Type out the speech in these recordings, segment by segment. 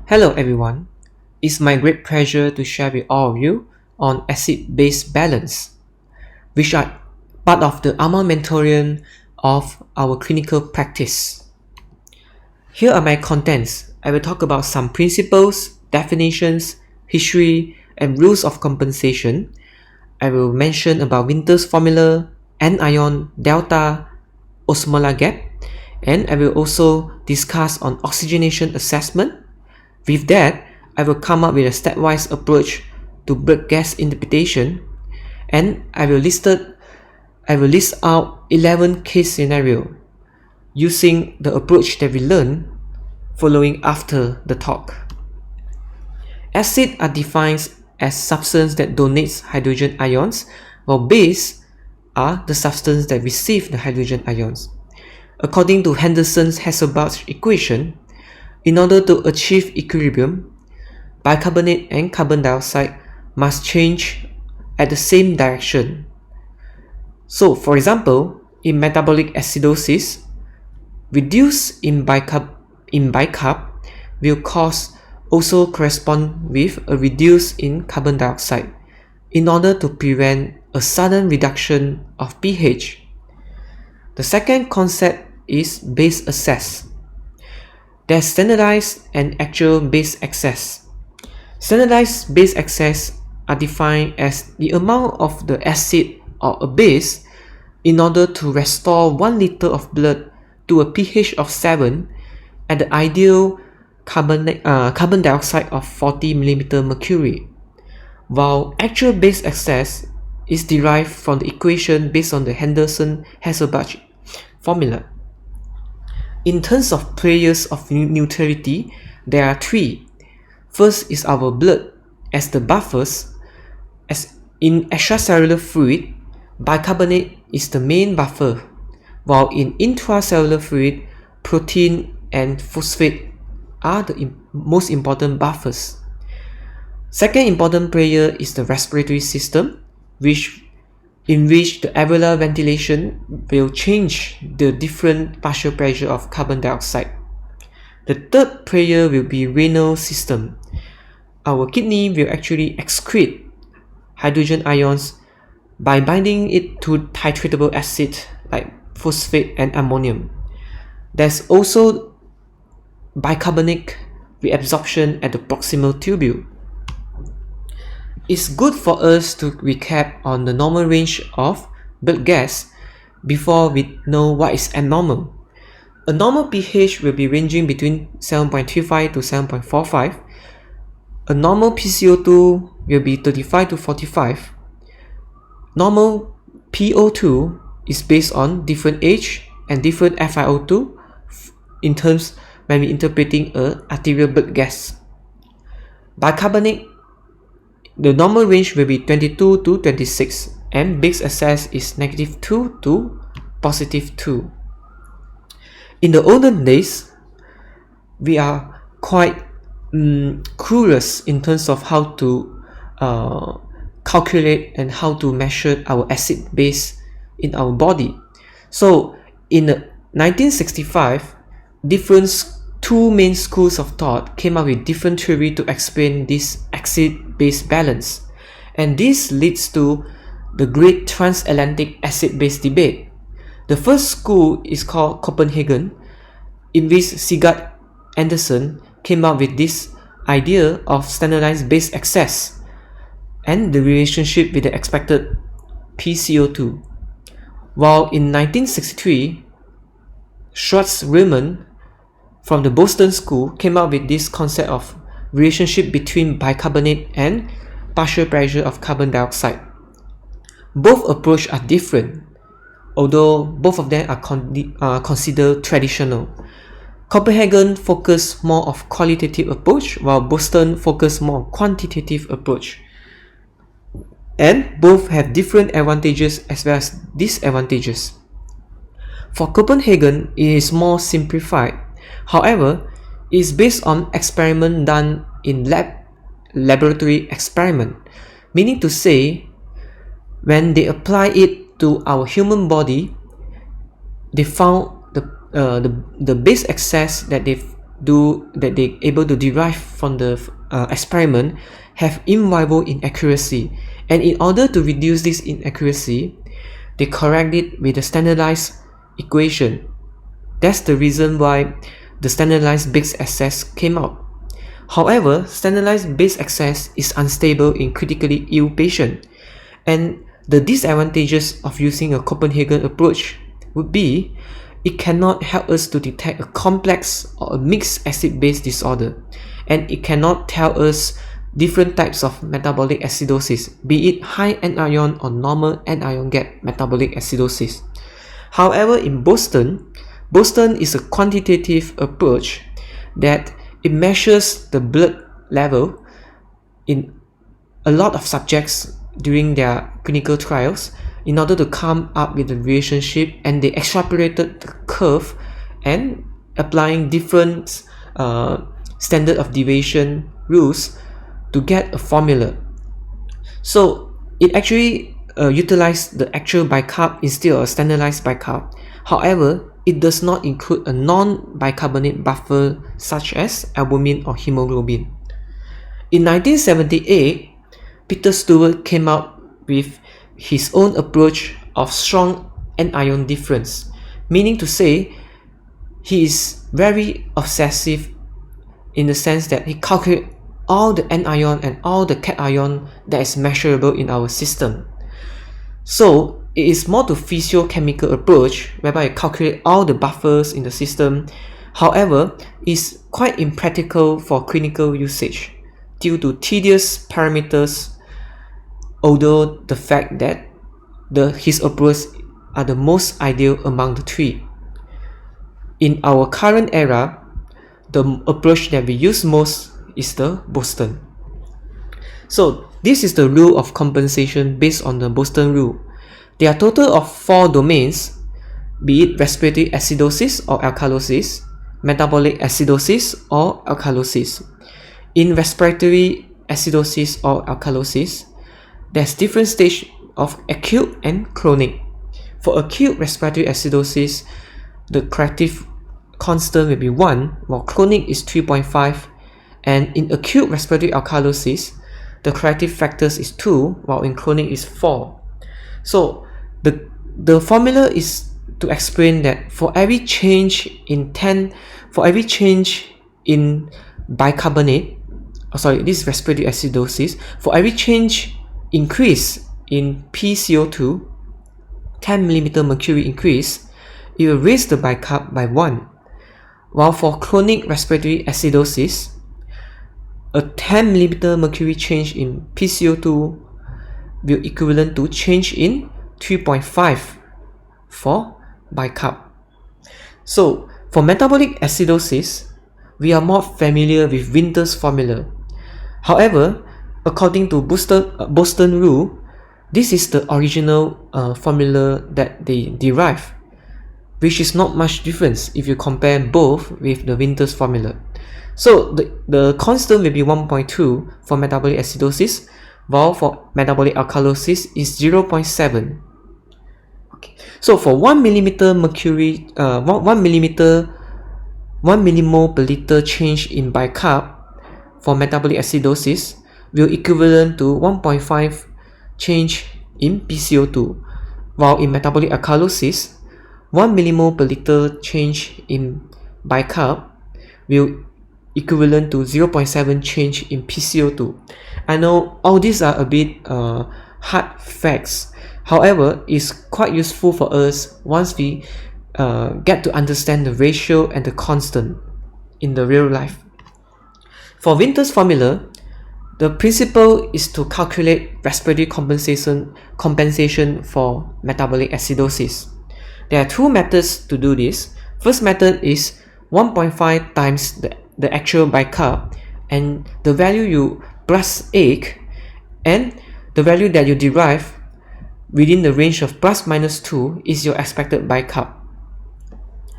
Hello everyone, it's my great pleasure to share with all of you on acid-base balance, which are part of the armamentarium of our clinical practice. Here are my contents. I will talk about some principles, definitions, history, and rules of compensation. I will mention about Winter's formula, Anion, delta, Osmolar gap, and I will also discuss on oxygenation assessment. With that, I will come up with a stepwise approach to blood gas interpretation, and I will list out 11 case scenario using the approach that we learned following after the talk. Acids are defined as substance that donates hydrogen ions, while base are the substance that receive the hydrogen ions. According to Henderson-Hasselbalch equation, in order to achieve equilibrium, bicarbonate and carbon dioxide must change at the same direction. So, for example, in metabolic acidosis, reduce in bicarb will also correspond with a reduce in carbon dioxide in order to prevent a sudden reduction of pH. The second concept is base excess. There's standardized and actual base excess. Standardized base excess are defined as the amount of the acid or a base in order to restore 1 liter of blood to a pH of 7 at the ideal carbon dioxide of 40 mm mercury, while actual base excess is derived from the equation based on the Henderson-Hasselbalch formula. In terms of players of neutrality, there are 3. First is our blood as the buffers. As in extracellular fluid, bicarbonate is the main buffer, while in intracellular fluid, protein and phosphate are the most important buffers. Second important player is the respiratory system, in which the alveolar ventilation will change the different partial pressure of carbon dioxide. The third player will be renal system. Our kidney will actually excrete hydrogen ions by binding it to titratable acid like phosphate and ammonium. There's also bicarbonate reabsorption at the proximal tubule. It's good for us to recap on the normal range of blood gas before we know what is abnormal. A normal pH will be ranging between 7.35 to 7.45. A normal PCO2 will be 35 to 45. Normal PO2 is based on different age and different FiO2 in terms when we interpreting a arterial blood gas. Bicarbonate, the normal range will be 22 to 26, and base excess is -2 to +2. In the olden days, we are quite clueless in terms of how to calculate and how to measure our acid base in our body. So in 1965, two main schools of thought came up with different theory to explain this acid-base balance, and this leads to the great transatlantic acid-base debate. The first school is called Copenhagen, in which Sigurd Andersen came up with this idea of standardized base excess and the relationship with the expected PCO2. While in 1963, Schwartz-Riemann from the Boston School came up with this concept of relationship between bicarbonate and partial pressure of carbon dioxide. Both approaches are different, although both of them are considered traditional. Copenhagen focused more of qualitative approach, while Boston focused more on quantitative approach. And both have different advantages as well as disadvantages. For Copenhagen, it is more simplified. However, it is based on experiment done in laboratory experiment, meaning to say, when they apply it to our human body, they found the base excess that they they able to derive from the experiment have inviolable inaccuracy, and in order to reduce this inaccuracy, they correct it with a standardized equation. That's the reason why the standardized Bayes excess came out. However, standardized Bayes excess is unstable in critically ill patients, and the disadvantages of using a Copenhagen approach would be it cannot help us to detect a complex or a mixed acid-base disorder, and it cannot tell us different types of metabolic acidosis, be it high anion or normal anion gap metabolic acidosis. However, in Boston is a quantitative approach that it measures the blood level in a lot of subjects during their clinical trials in order to come up with a relationship, and they extrapolated the curve and applying different standard of deviation rules to get a formula. So it actually utilized the actual bicarb instead of a standardized bicarb. However, it does not include a non-bicarbonate buffer such as albumin or hemoglobin. In 1978, Peter Stewart came up with his own approach of strong anion difference, meaning to say he is very obsessive in the sense that he calculates all the anion and all the cation that is measurable in our system. So it is more to physiochemical approach whereby you calculate all the buffers in the system. However, it's quite impractical for clinical usage due to tedious parameters, although the fact that his approach are the most ideal among the three. In our current era, the approach that we use most is the Boston. So this is the rule of compensation based on the Boston rule. There are a total of 4 domains, be it respiratory acidosis or alkalosis, metabolic acidosis or alkalosis. In respiratory acidosis or alkalosis, there's different stage of acute and chronic. For acute respiratory acidosis, the corrective constant will be 1, while chronic is 3.5, and in acute respiratory alkalosis, the corrective factors is 2, while in chronic is 4. So the formula is to explain that for every change in bicarbonate, this is respiratory acidosis, for every change increase in PCO2, 10 mm mercury increase, it will raise the bicarb by 1. While for chronic respiratory acidosis, a 10 mm mercury change in PCO2 will equivalent to change in 3.5 for bicarb. So for metabolic acidosis, we are more familiar with Winter's formula. However, according to Boston rule, this is the original formula that they derive, which is not much difference if you compare both with the Winter's formula. So the constant will be 1.2 for metabolic acidosis, while for metabolic alkalosis is 0.7. Okay. So for 1 millimole per liter change in bicarb for metabolic acidosis will equivalent to 1.5 change in PCO2, while in metabolic alkalosis, 1 millimole per liter change in bicarb will equivalent to 0.7 change in PCO2. I know all these are a bit hard facts. However, it's quite useful for us once we get to understand the ratio and the constant in the real life. For Winter's formula, the principle is to calculate respiratory compensation for metabolic acidosis. There are 2 methods to do this. First method is 1.5 times the actual bicarb and the value you plus 8 and the value that you derive within the range of plus minus 2 is your expected bicarb.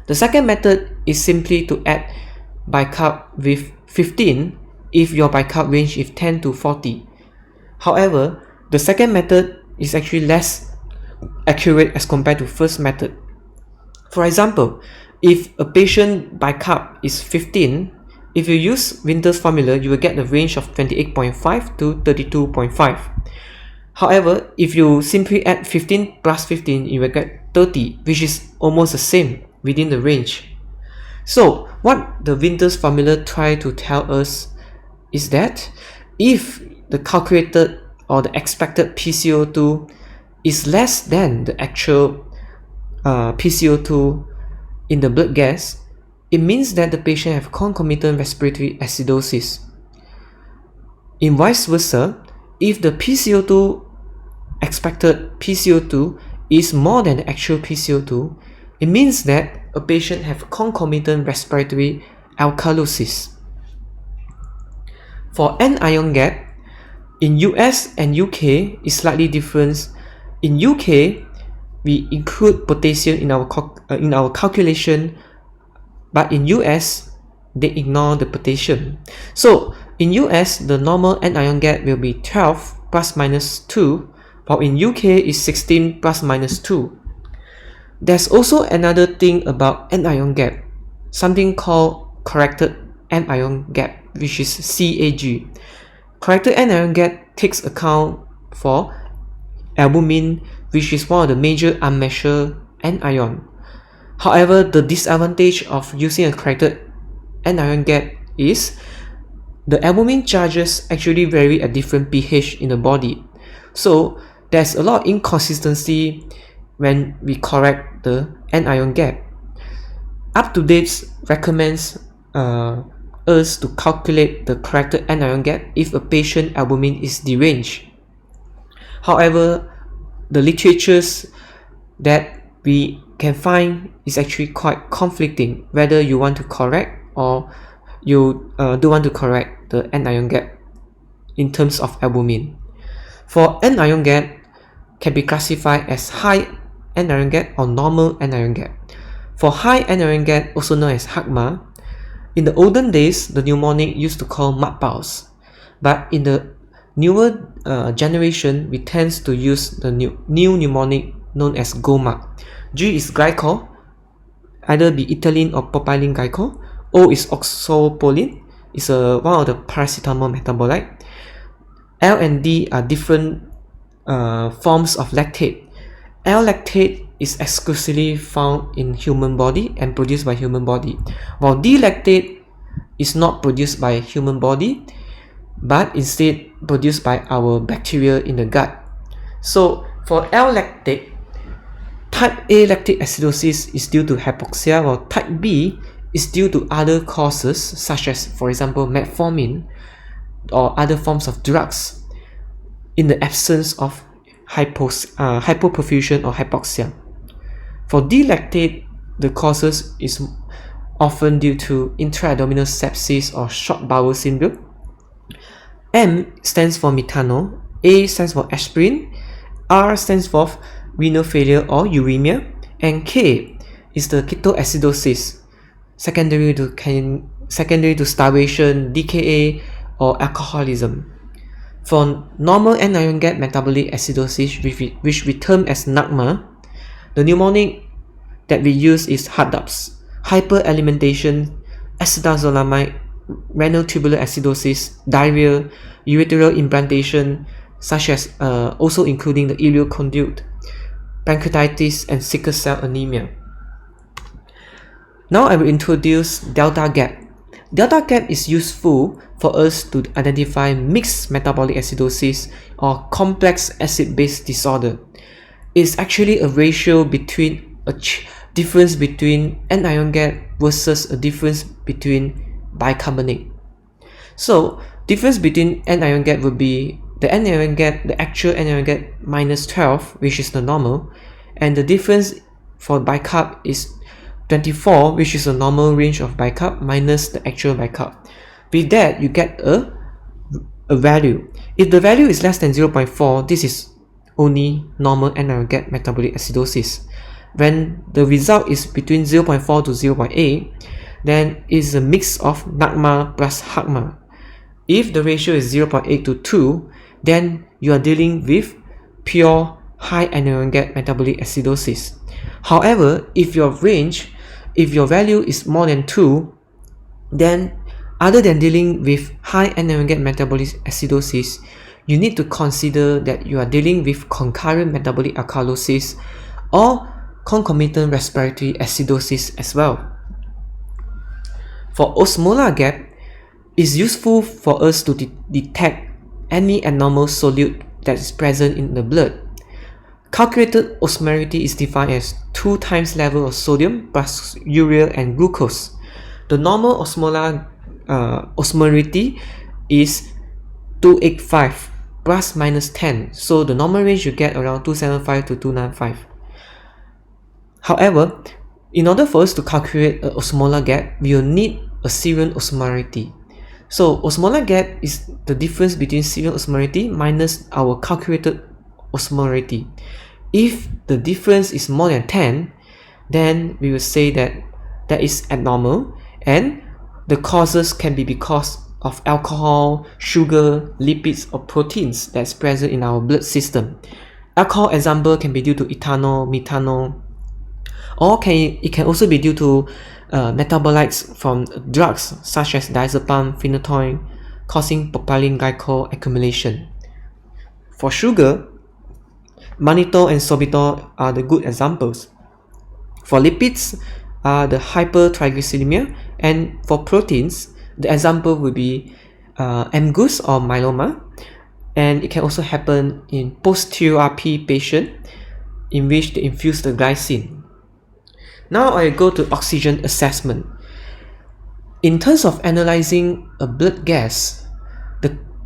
The second method is simply to add bicarb with 15 if your bicarb range is 10 to 40. However, the second method is actually less accurate as compared to first method. For example, if a patient bicarb is 15, if you use Winter's formula, you will get a range of 28.5 to 32.5. However, if you simply add 15 plus 15, you will get 30, which is almost the same within the range. So what the Winter's formula try to tell us is that if the calculated or the expected PCO2 is less than the actual PCO2 in the blood gas, it means that the patient have concomitant respiratory acidosis. In vice versa, if the PCO2 expected PCO2 is more than the actual PCO2, it means that a patient have concomitant respiratory alkalosis. For anion gap, in US and UK is slightly different. In UK, we include potassium in our calculation, but in US, they ignore the potassium. So in US, the normal anion gap will be 12 plus minus 2, while in UK is 16 plus minus 2. There's also another thing about anion gap, something called corrected anion gap, which is CAG. Corrected anion gap takes account for albumin, which is one of the major unmeasured anion. However, the disadvantage of using a corrected anion gap is the albumin charges actually vary at different pH in the body. So there's a lot of inconsistency when we correct the anion gap. UpToDate recommends us to calculate the corrected anion gap if a patient albumin is deranged. However, the literatures that we can find is actually quite conflicting whether you want to correct or you don't want to correct the anion gap in terms of albumin. For anion gap can be classified as high anion gap or normal anion gap. For high anion gap, also known as HAGMA, in the olden days, the mnemonic used to call mud pulse, but in the newer generation, we tend to use the new mnemonic known as GOMAC. G is glycol, either be ethylene or propylene glycol. O is oxopolin, is one of the paracetamol metabolite. L and D are different forms of lactate. L-lactate is exclusively found in human body and produced by human body, while D-lactate is not produced by human body but instead produced by our bacteria in the gut. So for L-lactate, type A lactic acidosis is due to hypoxia, while type B is due to other causes such as, for example, metformin or other forms of drugs in the absence of hypoperfusion or hypoxia. For D-lactate, the causes is often due to intra-abdominal sepsis or short bowel syndrome. M stands for methanol, A stands for aspirin, R stands for renal failure or uremia, and K is the ketoacidosis, secondary to starvation, DKA, or alcoholism. For normal anion gap metabolic acidosis, which we term as NAGMA, the mnemonic that we use is HADAPS, hyperalimentation, acetazolamide, renal tubular acidosis, diarrhea, ureteral implantation, such as also including the ileoconduit, pancreatitis, and sickle cell anemia. Now I will introduce delta gap. Delta gap is useful for us to identify mixed metabolic acidosis or complex acid-base disorder. It's actually a ratio between a difference between anion gap versus a difference between bicarbonate. So difference between anion gap would be the anion gap, the actual anion gap minus 12, which is the normal, and the difference for bicarb is 24, which is the normal range of bicarb, minus the actual bicarb. With that, you get a value. If the value is less than 0.4, this is only normal anion gap metabolic acidosis. When the result is between 0.4 to 0.8, then it's a mix of NAGMA plus HAGMA. If the ratio is 0.8 to 2, then you are dealing with pure high anion gap metabolic acidosis. However, if your range if your value is more than 2, then other than dealing with high anion gap metabolic acidosis, you need to consider that you are dealing with concurrent metabolic alkalosis or concomitant respiratory acidosis as well. For osmolar gap, it's useful for us to detect any abnormal solute that is present in the blood. Calculated osmolarity is defined as 2 times level of sodium plus urea and glucose. The normal osmolar osmolarity is 285 plus minus 10, so the normal range you get around 275 to 295. However, in order for us to calculate an osmolar gap, we will need a serum osmolarity. So osmolar gap is the difference between serum osmolarity minus our calculated osmolarity. If the difference is more than 10, then we will say that that is abnormal, and the causes can be because of alcohol, sugar, lipids, or proteins that's present in our blood system. Alcohol example can be due to ethanol, methanol, or it can also be due to metabolites from drugs such as diazepam, phenytoin, causing propylene glycol accumulation. For sugar, mannitol and sorbitol are the good examples. For lipids, the hypertriglyceridemia, and for proteins, the example would be MGUS or myeloma, and it can also happen in post-TURP patient in which they infuse the glycine. Now I go to oxygen assessment. In terms of analyzing a blood gas,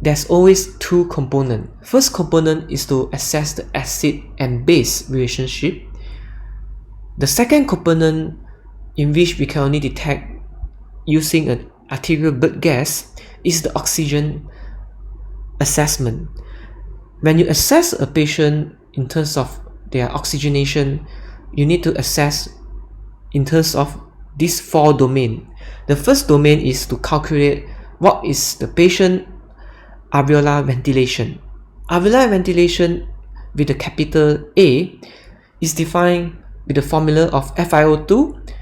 there's always 2 components. First component is to assess the acid and base relationship. The second component, in which we can only detect using an arterial blood gas, is the oxygen assessment. When you assess a patient in terms of their oxygenation, you need to assess in terms of these 4 domains. The first domain is to calculate what is the patient alveolar ventilation. Alveolar ventilation with the capital A is defined with the formula of FiO2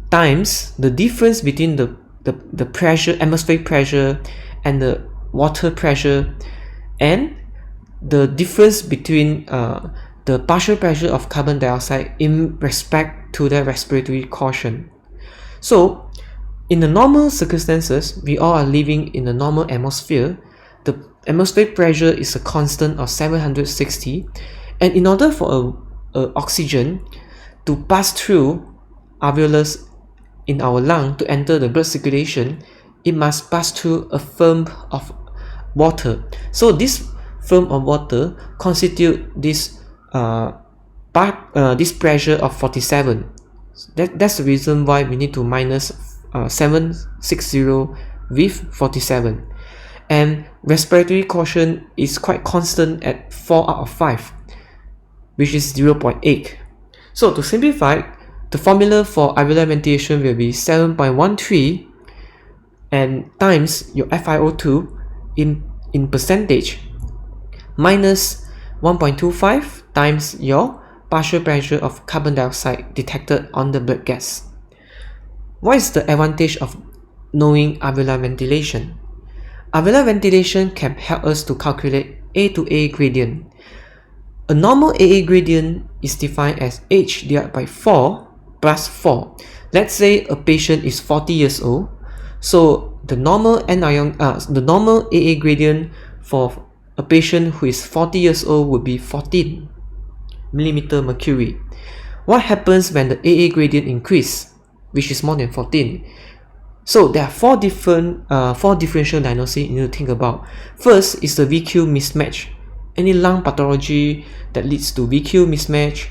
times the difference between the pressure, atmospheric pressure, and the water pressure, and the difference between the partial pressure of carbon dioxide in respect to the respiratory quotient. So, in the normal circumstances, we all are living in a normal atmosphere. The atmospheric pressure is a constant of 760, and in order for a oxygen to pass through alveolus in our lung to enter the blood circulation, it must pass through a film of water. So this film of water constitute this this pressure of 47. That's the reason why we need to minus 760 with 47. And respiratory quotient is quite constant at 4 out of 5, which is 0.8. So to simplify, the formula for alveolar ventilation will be 7.13 and times your FiO2 in percentage minus 1.25 times your partial pressure of carbon dioxide detected on the blood gas. What is the advantage of knowing alveolar ventilation? Alveolar ventilation can help us to calculate A to A gradient. A normal AA gradient is defined as H divided by 4 plus 4. Let's say a patient is 40 years old, so the normal AA gradient for a patient who is 40 years old would be 14 millimeter mercury. What happens when the AA gradient increase, which is more than 14? So there are four differential diagnoses you need to think about. First is the VQ mismatch. Any lung pathology that leads to VQ mismatch,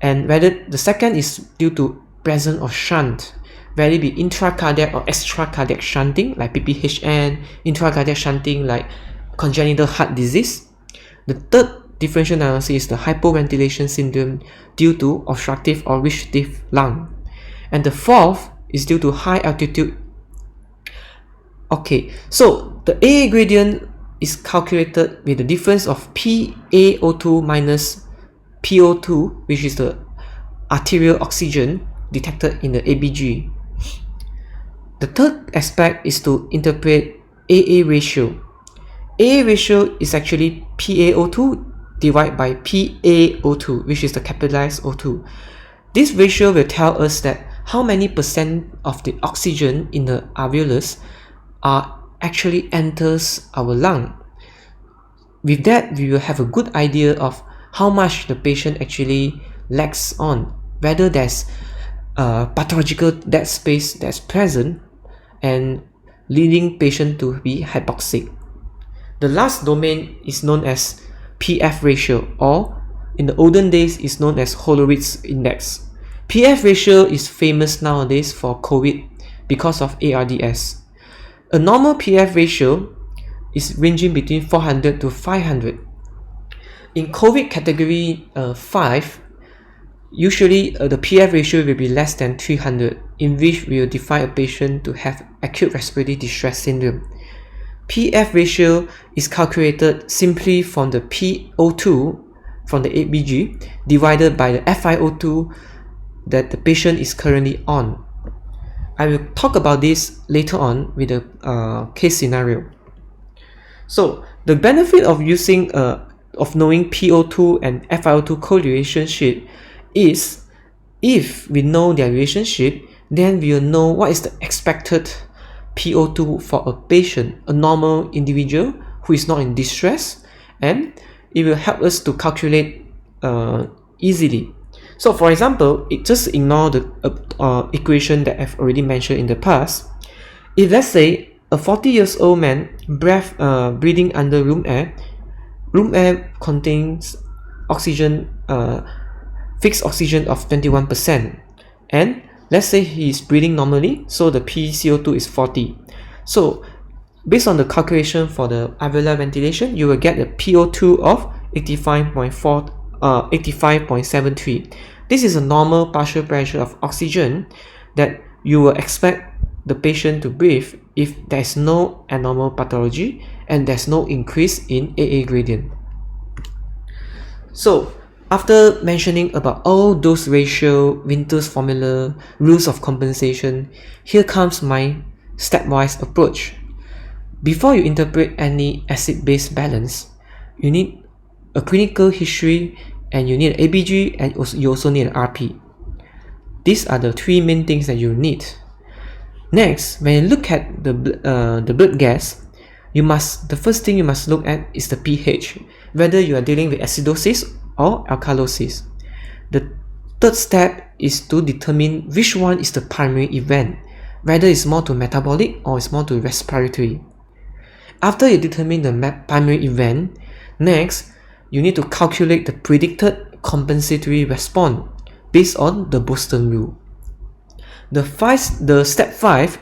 and whether the second is due to presence of shunt, whether it be intracardiac or extracardiac shunting like PPHN, intracardiac shunting like congenital heart disease. The third differential diagnosis is the hypoventilation syndrome due to obstructive or restrictive lung, and the fourth is due to high altitude. Okay, so the AA gradient is calculated with the difference of PaO2 minus PO2, which is the arterial oxygen, detected in the ABG. The third aspect is to interpret AA ratio. AA ratio is actually PaO2 divided by PaO2, which is the capitalized O2. This ratio will tell us that how many percent of the oxygen in the alveolus actually enters our lung. With that, we will have a good idea of how much the patient actually lacks on, whether there's pathological dead space that's present and leading patient to be hypoxic. The last domain is known as PF ratio, or in the olden days is known as Horowitz index. PF ratio is famous nowadays for COVID because of ARDS. A normal PF ratio is ranging between 400 to 500. In COVID category 5, usually the PF ratio will be less than 300, in which we will define a patient to have acute respiratory distress syndrome. PF ratio is calculated simply from the PO2 from the ABG divided by the FiO2 that the patient is currently on. I will talk about this later on with a case scenario. So the benefit of using of knowing PO2 and FiO2 correlationship is, if we know their relationship, then we will know what is the expected PO2 for a patient, a normal individual who is not in distress, and it will help us to calculate easily. So for example, just ignore the equation that I've already mentioned in the past. If let's say a 40 years old man breathing under room air contains oxygen, fixed oxygen of 21%, and let's say he is breathing normally, so the PCO2 is 40. So based on the calculation for the alveolar ventilation, you will get a PO2 of 85.73. This is a normal partial pressure of oxygen that you will expect the patient to breathe if there is no abnormal pathology and there's no increase in AA gradient. So after mentioning about all those ratio, Winter's formula, rules of compensation, here comes my stepwise approach. Before you interpret any acid-base balance, you need a clinical history, and you need an ABG, and you also need an RP. These are the three main things that you need. Next, when you look at the blood gas, the first thing you must look at is the pH, whether you are dealing with acidosis or alkalosis. The third step is to determine which one is the primary event, whether it's more to metabolic or it's more to respiratory. After you determine the primary event, next you need to calculate the predicted compensatory response based on the Boston rule. The step 5,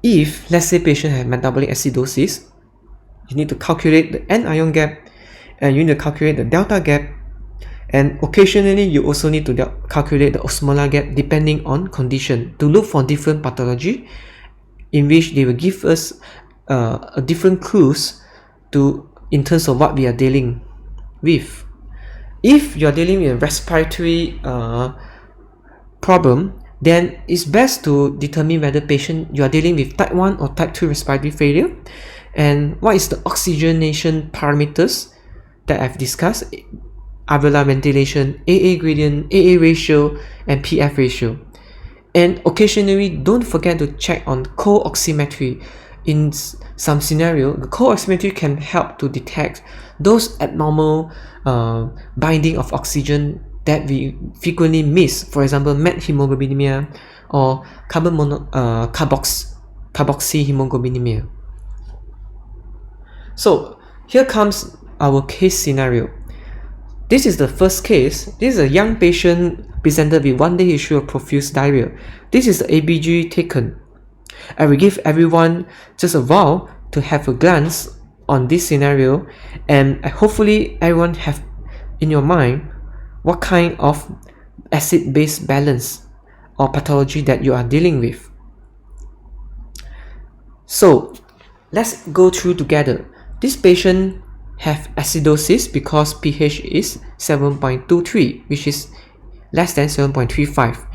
if let's say patient has metabolic acidosis, you need to calculate the anion gap, and you need to calculate the delta gap, and occasionally you also need to calculate the osmolar gap depending on condition to look for different pathology in which they will give us a different clues in terms of what we are dealing with. If you are dealing with a respiratory problem, then it's best to determine whether patient you are dealing with type 1 or type 2 respiratory failure, and what is the oxygenation parameters that I've discussed: alveolar ventilation, AA gradient, AA ratio, and PF ratio. And occasionally, don't forget to check on co-oximetry. In some scenario, the co-oximetry can help to detect those abnormal binding of oxygen that we frequently miss, for example, methemoglobinemia or carboxyhemoglobinemia. So here comes our case scenario. This is the first case. This is a young patient presented with one-day issue of profuse diarrhea. This is the ABG taken. I will give everyone just a while to have a glance on this scenario, and hopefully everyone have in your mind what kind of acid-base balance or pathology that you are dealing with. So let's go through together. This patient have acidosis because pH is 7.23, which is less than 7.35,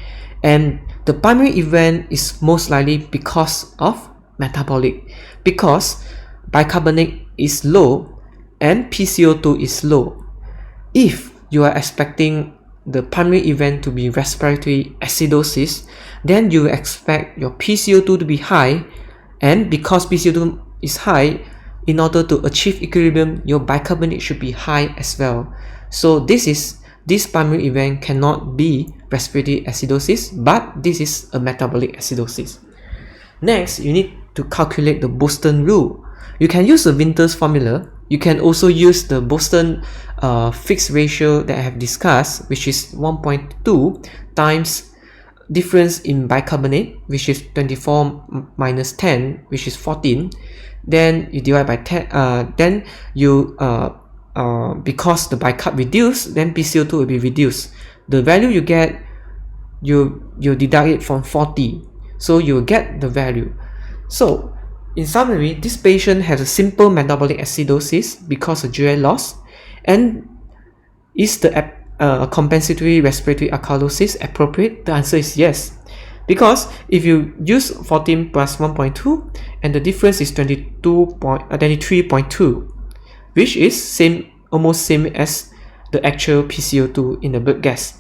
And the primary event is most likely because of metabolic, because bicarbonate is low and PCO2 is low. If you are expecting the primary event to be respiratory acidosis, then you expect your PCO2 to be high, and because PCO2 is high, in order to achieve equilibrium, your bicarbonate should be high as well. So this primary event cannot be respiratory acidosis, but this is a metabolic acidosis. Next, you need to calculate the Boston rule. You can use the Winter's formula. You can also use the Boston fixed ratio that I have discussed, which is 1.2 times difference in bicarbonate, which is 24 minus 10, which is 14. Then you divide by 10. Then you because the bicarb reduced, then PCO2 will be reduced. The value you get, you deduct it from 40, so you will get the value. So in summary, this patient has a simple metabolic acidosis because of GI loss. And is the compensatory respiratory alkalosis appropriate? The answer is yes, because if you use 14 plus 1.2 and the difference is 23.2, which is almost same as the actual PCO2 in the blood gas.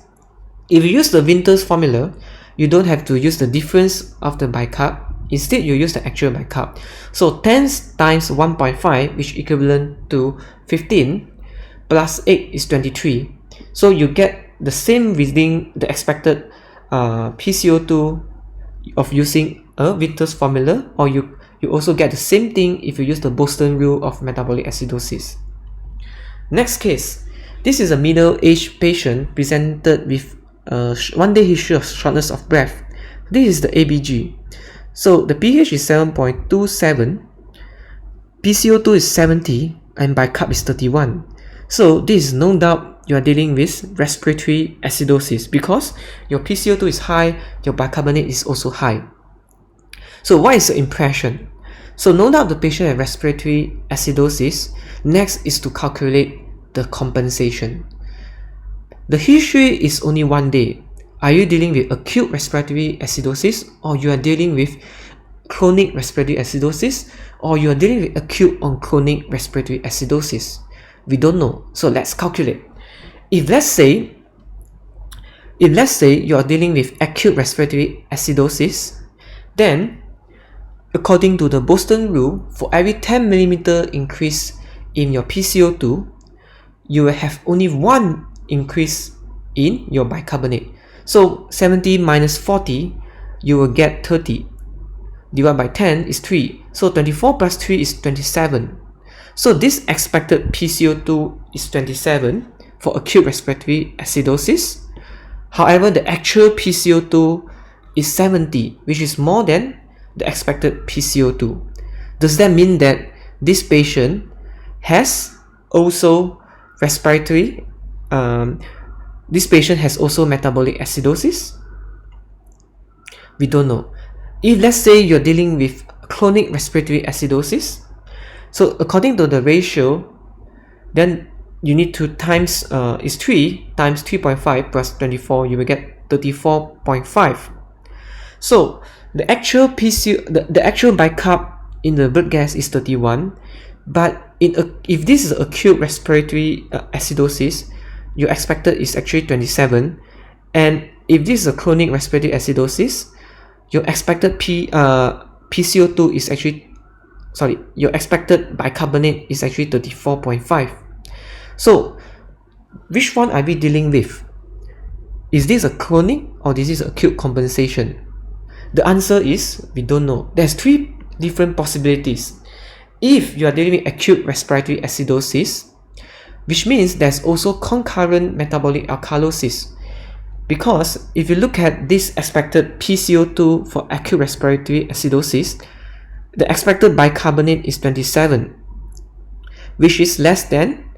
If you use the Winter's formula, you don't have to use the difference of the bicarb. Instead, you use the actual bicarb. So 10 times 1.5, which equivalent to 15, plus 8 is 23. So you get the same reading, the expected PCO2 of using a Winter's formula, or you also get the same thing if you use the Boston rule of metabolic acidosis. Next case. This is a middle-aged patient presented with one day history of shortness of breath. This is the ABG. So the pH is 7.27, PCO2 is 70, and bicarb is 31. So this is no doubt you are dealing with respiratory acidosis because your PCO2 is high, your bicarbonate is also high. So what is the impression? So no doubt the patient has respiratory acidosis. Next is to calculate the compensation. The history is only one day. Are you dealing with acute respiratory acidosis, or you are dealing with chronic respiratory acidosis, or you are dealing with acute or chronic respiratory acidosis? We don't know. So let's calculate. If let's say you are dealing with acute respiratory acidosis, then according to the Boston rule, for every 10 mm increase in your PCO2, you will have only one increase in your bicarbonate. So 70 minus 40, you will get 30. Divided by 10 is 3. So 24 plus 3 is 27. So this expected PCO2 is 27 for acute respiratory acidosis. However, the actual PCO2 is 70, which is more than the expected PCO2. Does that mean that this patient has also respiratory, this patient has also metabolic acidosis? We don't know. If let's say you're dealing with chronic respiratory acidosis, so according to the ratio, then you need to times is 3 times 3.5 plus 24, you will get 34.5. So the actual the actual bicarb in the blood gas is 31, but if this is acute respiratory acidosis, your expected is actually 27, and if this is a chronic respiratory acidosis, your expected PCO2 is actually, your expected bicarbonate is actually 34.5. So which one are we dealing with? Is this a chronic or this is acute compensation? The answer is we don't know. There's three different possibilities. If you are dealing with acute respiratory acidosis, which means there's also concurrent metabolic alkalosis, because if you look at this expected PCO2 for acute respiratory acidosis, the expected bicarbonate is 27, which is less than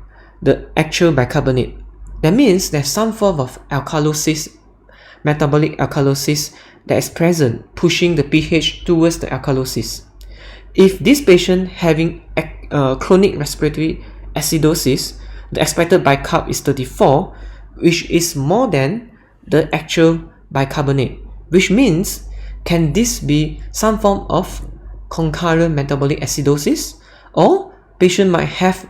the actual bicarbonate. That means there's some form of alkalosis, metabolic alkalosis, that is present, pushing the pH towards the alkalosis. If this patient having chronic respiratory acidosis, the expected bicarb is 34, which is more than the actual bicarbonate. which means, can this be some form of concurrent metabolic acidosis, or patient might have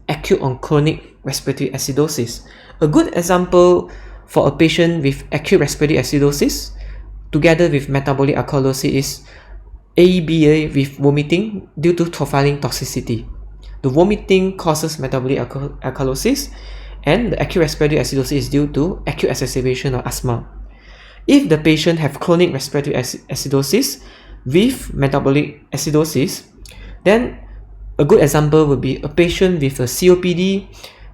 acute or chronic respiratory acidosis? A good example for a patient with acute respiratory acidosis together with metabolic alkalosis is ABA with vomiting due to trophyline toxicity. The vomiting causes metabolic alkalosis, and the acute respiratory acidosis is due to acute exacerbation of asthma. If the patient have chronic respiratory acidosis with metabolic acidosis, then a good example would be a patient with a COPD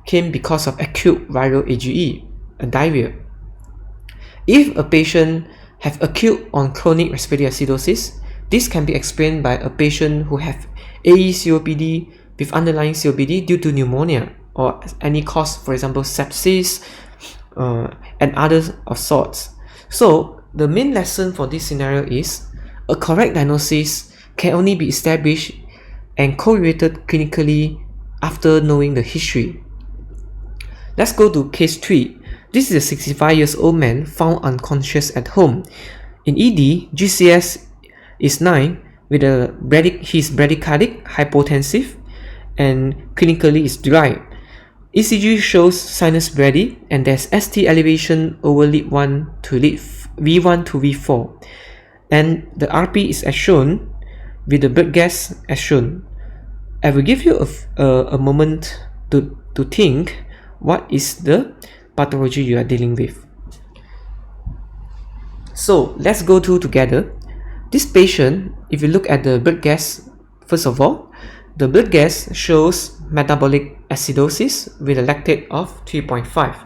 came because of acute viral AGE, a diarrhea. If a patient have acute or chronic respiratory acidosis, this can be explained by a patient who have AE COPD with underlying COPD due to pneumonia or any cause, for example sepsis and others of sorts. So the main lesson for this scenario is a correct diagnosis can only be established and correlated clinically after knowing the history. Let's go to case 3. This is a 65 years old man found unconscious at home. In ED, GCS is 9 with he's bradycardic, hypotensive, and clinically is dry. ECG shows sinus brady, and there's ST elevation over lead 1 to lead V1 to V4, and the RP is as shown with the blood gas as shown. I will give you a moment to think what is the pathology you are dealing with. So let's go through together. This patient, if you look at the blood gas, first of all, the blood gas shows metabolic acidosis with a lactate of 3.5.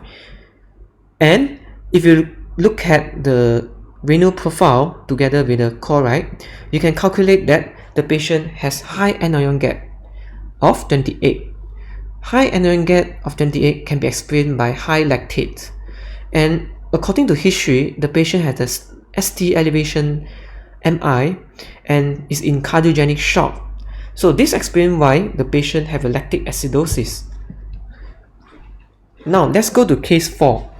And if you look at the renal profile together with the chloride, you can calculate that the patient has high anion gap of 28. High anion gap of 28 can be explained by high lactate. And according to history, the patient has a ST elevation MI and is in cardiogenic shock. So this explains why the patient have a lactic acidosis. Now let's go to case 4.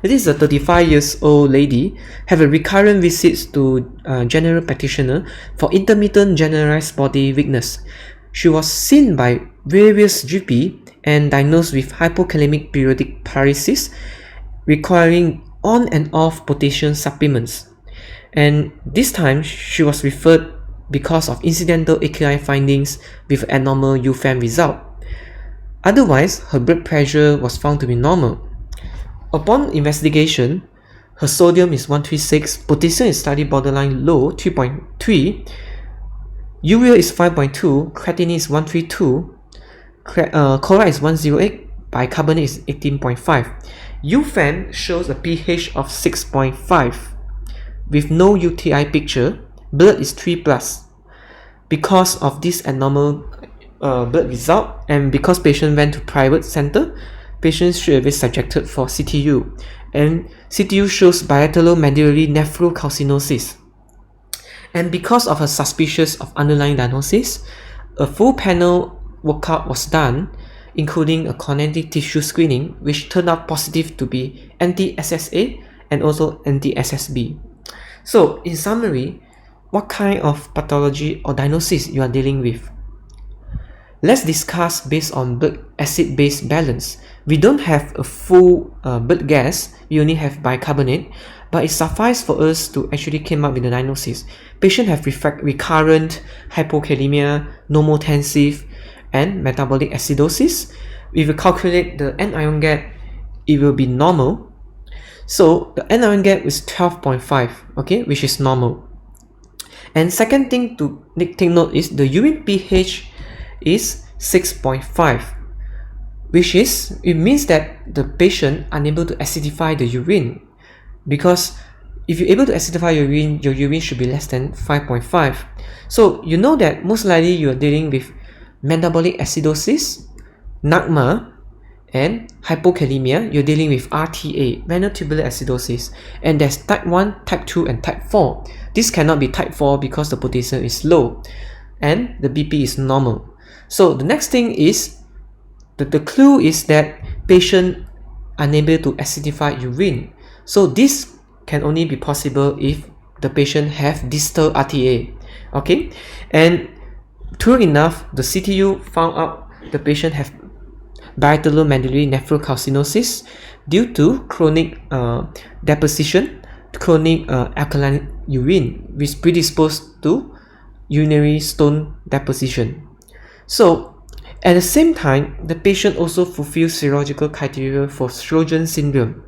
This is a 35 years old lady have a recurrent visits to general practitioner for intermittent generalized body weakness. She was seen by various GP and diagnosed with hypokalemic periodic paralysis requiring on and off potassium supplements. And this time she was referred because of incidental AKI findings with abnormal UFAM result. Otherwise, her blood pressure was found to be normal. Upon investigation, her sodium is 136, potassium is slightly borderline low, 3.3, urea is 5.2, creatinine is 132, chloride is 108, bicarbonate is 18.5. UFAM shows a pH of 6.5 with no UTI picture. Blood is 3+. Because of this abnormal blood result, and because patient went to private center, patient should be subjected for CTU, and CTU shows bilateral medullary nephrocalcinosis. And because of a suspicious of underlying diagnosis, a full panel workup was done, including a connective tissue screening, which turned out positive to be anti-SSA and also anti-SSB. So in summary, what kind of pathology or diagnosis you are dealing with? Let's discuss based on blood acid-base balance. We don't have a full blood gas, we only have bicarbonate, but it suffices for us to actually come up with the diagnosis. Patient have recurrent hypokalemia, normotensive, and metabolic acidosis. If you calculate the anion gap, it will be normal. So the anion gap is 12.5, okay, which is normal. And second thing to take note is the urine pH is 6.5, which is, it means that the patient unable to acidify the urine, because if you're able to acidify your urine should be less than 5.5. So you know that most likely you are dealing with metabolic acidosis, NAGMA, and hypokalemia. You're dealing with RTA, renal tubular acidosis, and there's type 1, type 2, and type 4. This cannot be type 4 because the potassium is low and the BP is normal. So the next thing is the clue is that patient unable to acidify urine. So this can only be possible if the patient have distal RTA. Okay, and true enough, the CTU found out the patient have bilateral-medullary nephrocalcinosis due to chronic deposition, chronic alkaline urine, which predisposed to urinary stone deposition. So, at the same time, the patient also fulfills serological criteria for Sjögren's syndrome,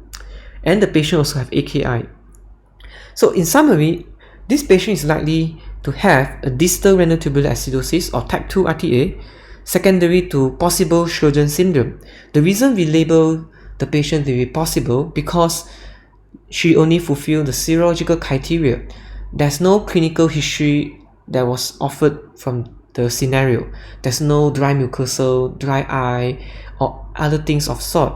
and the patient also have AKI. So, in summary, this patient is likely to have a distal renal tubular acidosis or type 2 RTA secondary to possible Sjögren's syndrome. The reason we label the patient to be possible because she only fulfilled the serological criteria. There's no clinical history that was offered from the scenario. There's no dry mucosal, dry eye, or other things of sort.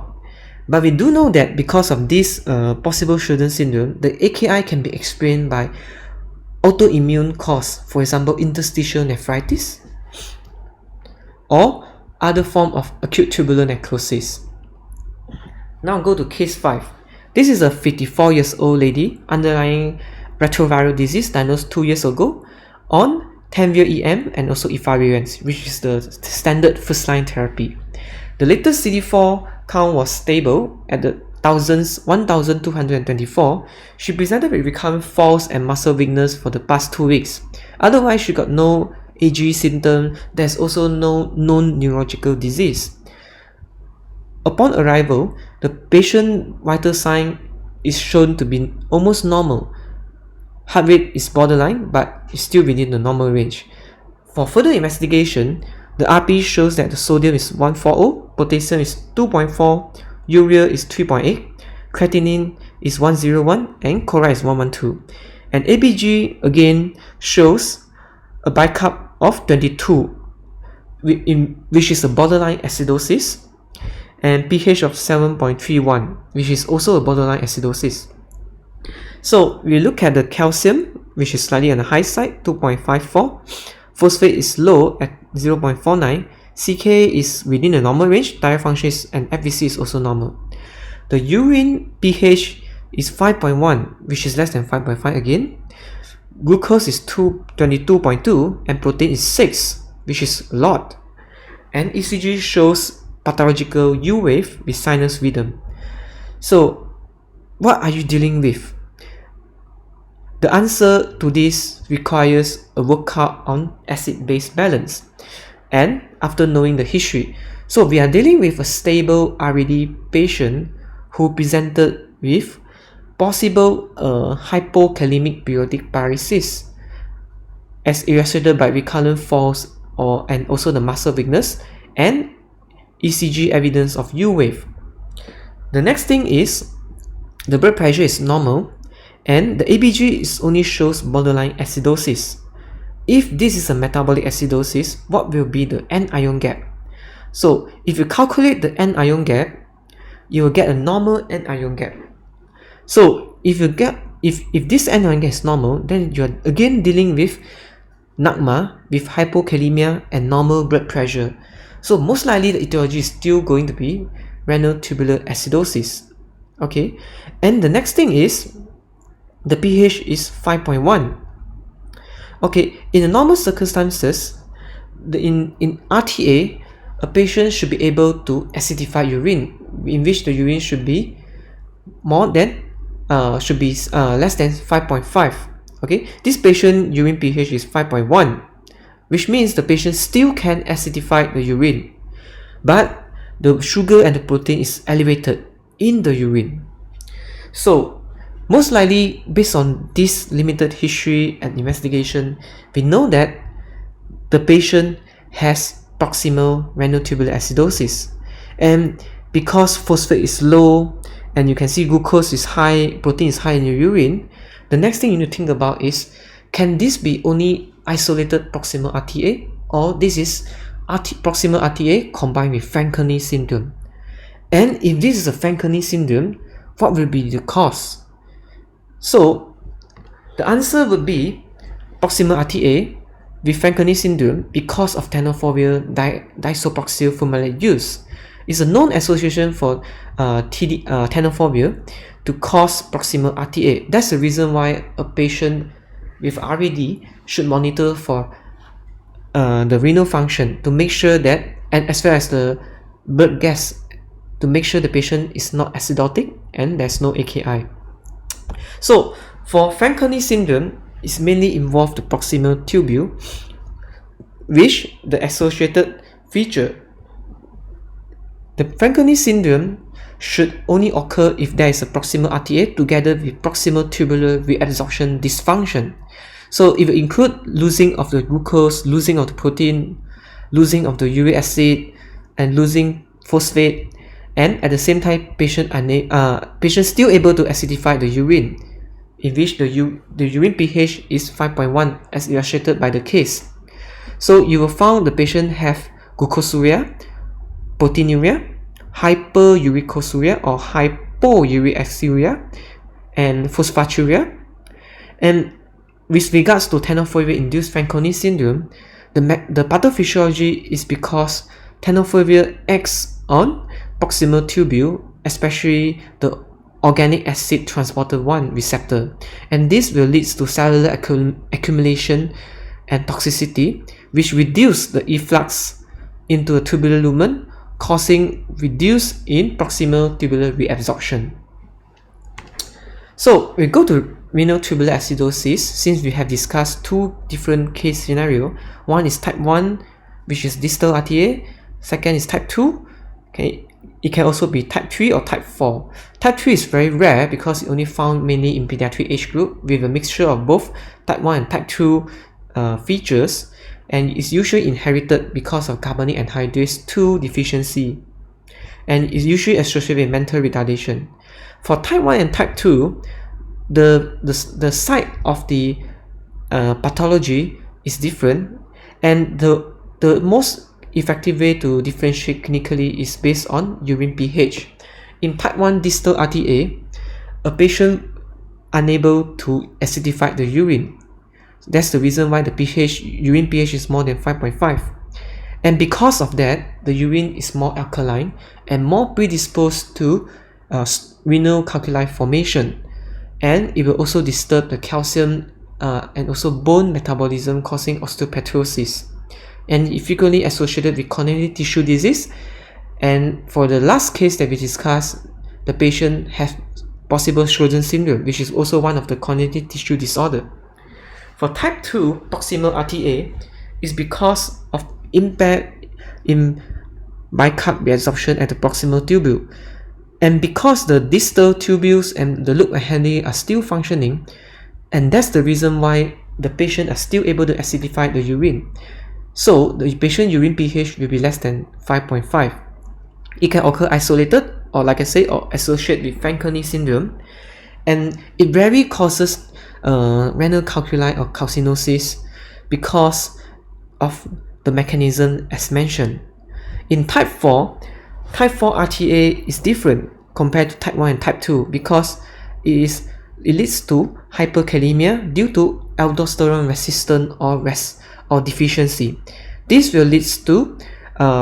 But we do know that because of this possible Sjögren's syndrome, the AKI can be explained by autoimmune cause, for example, interstitial nephritis, or other form of acute tubular necrosis. Now go to case 5. This is a 54 years old lady underlying retroviral disease diagnosed 2 years ago on Tenvir EM and also efavirenz, which is the standard first-line therapy. The latest CD4 count was stable at the 1224. She presented with recurrent falls and muscle weakness for the past 2 weeks. Otherwise, she got no AG symptom. There's also no known neurological disease. Upon arrival, the patient vital sign is shown to be almost normal. Heart rate is borderline, but is still within the normal range. For further investigation, the RP shows that the sodium is 140, potassium is 2.4, urea is 3.8, creatinine is 101, and chloride is 112. And ABG again shows a bicarb of 22, which is a borderline acidosis, and pH of 7.31, which is also a borderline acidosis. So we look at the calcium, which is slightly on the high side, 2.54. Phosphate is low at 0.49. CK is within the normal range. Thyroid function is, and FVC is also normal. The urine pH is 5.1, which is less than 5.5 again. Glucose is 22.2 and protein is 6, which is a lot. And ECG shows pathological U wave with sinus rhythm. So, what are you dealing with? The answer to this requires a workup on acid-base balance, and after knowing the history. So we are dealing with a stable RAD patient who presented with possible hypokalemic periodic paresis as illustrated by recurrent falls and also the muscle weakness and ECG evidence of U wave. The next thing is the blood pressure is normal, and the ABG only shows borderline acidosis. If this is a metabolic acidosis, what will be the anion gap? So if you calculate the anion gap, you will get a normal anion gap. So if this anion gap is normal, then you are again dealing with NAGMA with hypokalemia and normal blood pressure. So most likely the etiology is still going to be renal tubular acidosis. Okay, and the next thing is the pH is 5.1. Okay, in the normal circumstances, in RTA, a patient should be able to acidify urine, in which the urine should be less than 5.5. Okay, this patient urine pH is 5.1, which means the patient still can acidify the urine, but the sugar and the protein is elevated in the urine. So most likely, based on this limited history and investigation, we know that the patient has proximal renal tubular acidosis, and because phosphate is low and you can see glucose is high, protein is high in your urine, the next thing you need to think about is, can this be only isolated proximal RTA, or this is proximal RTA combined with Fanconi syndrome? And if this is a Fanconi syndrome, what will be the cause? So the answer would be proximal RTA with Fanconi syndrome because of tenofovir disoproxyl fumarate use. It's a known association for tenofovir to cause proximal RTA. That's the reason why a patient with RAD should monitor for the renal function to make sure that, and as well as the blood gas, to make sure the patient is not acidotic and there's no AKI. So for Fanconi syndrome, it's mainly involved the proximal tubule, which the associated feature. The Fanconi syndrome should only occur if there is a proximal RTA together with proximal tubular reabsorption dysfunction. So it will include losing of the glucose, losing of the protein, losing of the uric acid, and losing phosphate, and at the same time patient still able to acidify the urine, in which the urine pH is 5.1 as illustrated by the case. So you will find the patient have glucosuria, proteinuria, hyperuricosuria or hypouriacuria, and phosphaturia. And with regards to tenofovir-induced Fanconi syndrome, the pathophysiology is because tenofovir acts on proximal tubule, especially the organic acid transporter 1 receptor, and this will lead to cellular accumulation and toxicity, which reduce the efflux into a tubular lumen, causing reduce in proximal tubular reabsorption. So we go to renal tubular acidosis. Since we have discussed two different case scenario, one is type 1, which is distal RTA, second is type 2. Okay, it can also be type 3 or type 4. Type 3 is very rare because it only found mainly in pediatric age group with a mixture of both type 1 and type 2 features, and is usually inherited because of carbonic anhydrase 2 deficiency, and is usually associated with mental retardation. For type 1 and type 2, the site of the pathology is different, and the most effective way to differentiate clinically is based on urine pH. In type 1 distal RTA, a patient unable to acidify the urine. That's the reason why the urine pH is more than 5.5. And because of that, the urine is more alkaline and more predisposed to renal calculi formation. And it will also disturb the calcium and also bone metabolism, causing osteopetrosis. And it frequently associated with connective tissue disease. And for the last case that we discussed, the patient has possible Sjögren's syndrome, which is also one of the connective tissue disorder. For type 2 proximal RTA is because of impact in bicarb reabsorption at the proximal tubule. And because the distal tubules and the loop and handle are still functioning, and that's the reason why the patient are still able to acidify the urine. So the patient urine pH will be less than 5.5. It can occur isolated or, like I say, or associated with Fanconi syndrome, and it rarely causes renal calculi or calcinosis because of the mechanism as mentioned. In type 4 RTA is different compared to type 1 and type 2 because it leads to hyperkalemia due to aldosterone resistant or deficiency. This will lead to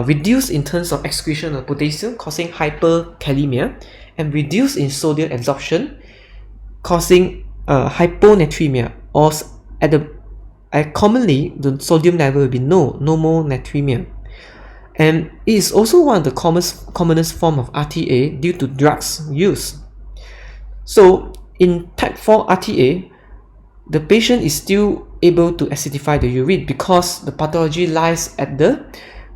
reduce in terms of excretion of potassium, causing hyperkalemia, and reduce in sodium absorption, causing hyponatremia, or commonly the sodium level will be normonatremia. And it is also one of the commonest form of RTA due to drugs use. So in type 4 RTA, the patient is still able to acidify the urine because the pathology lies at the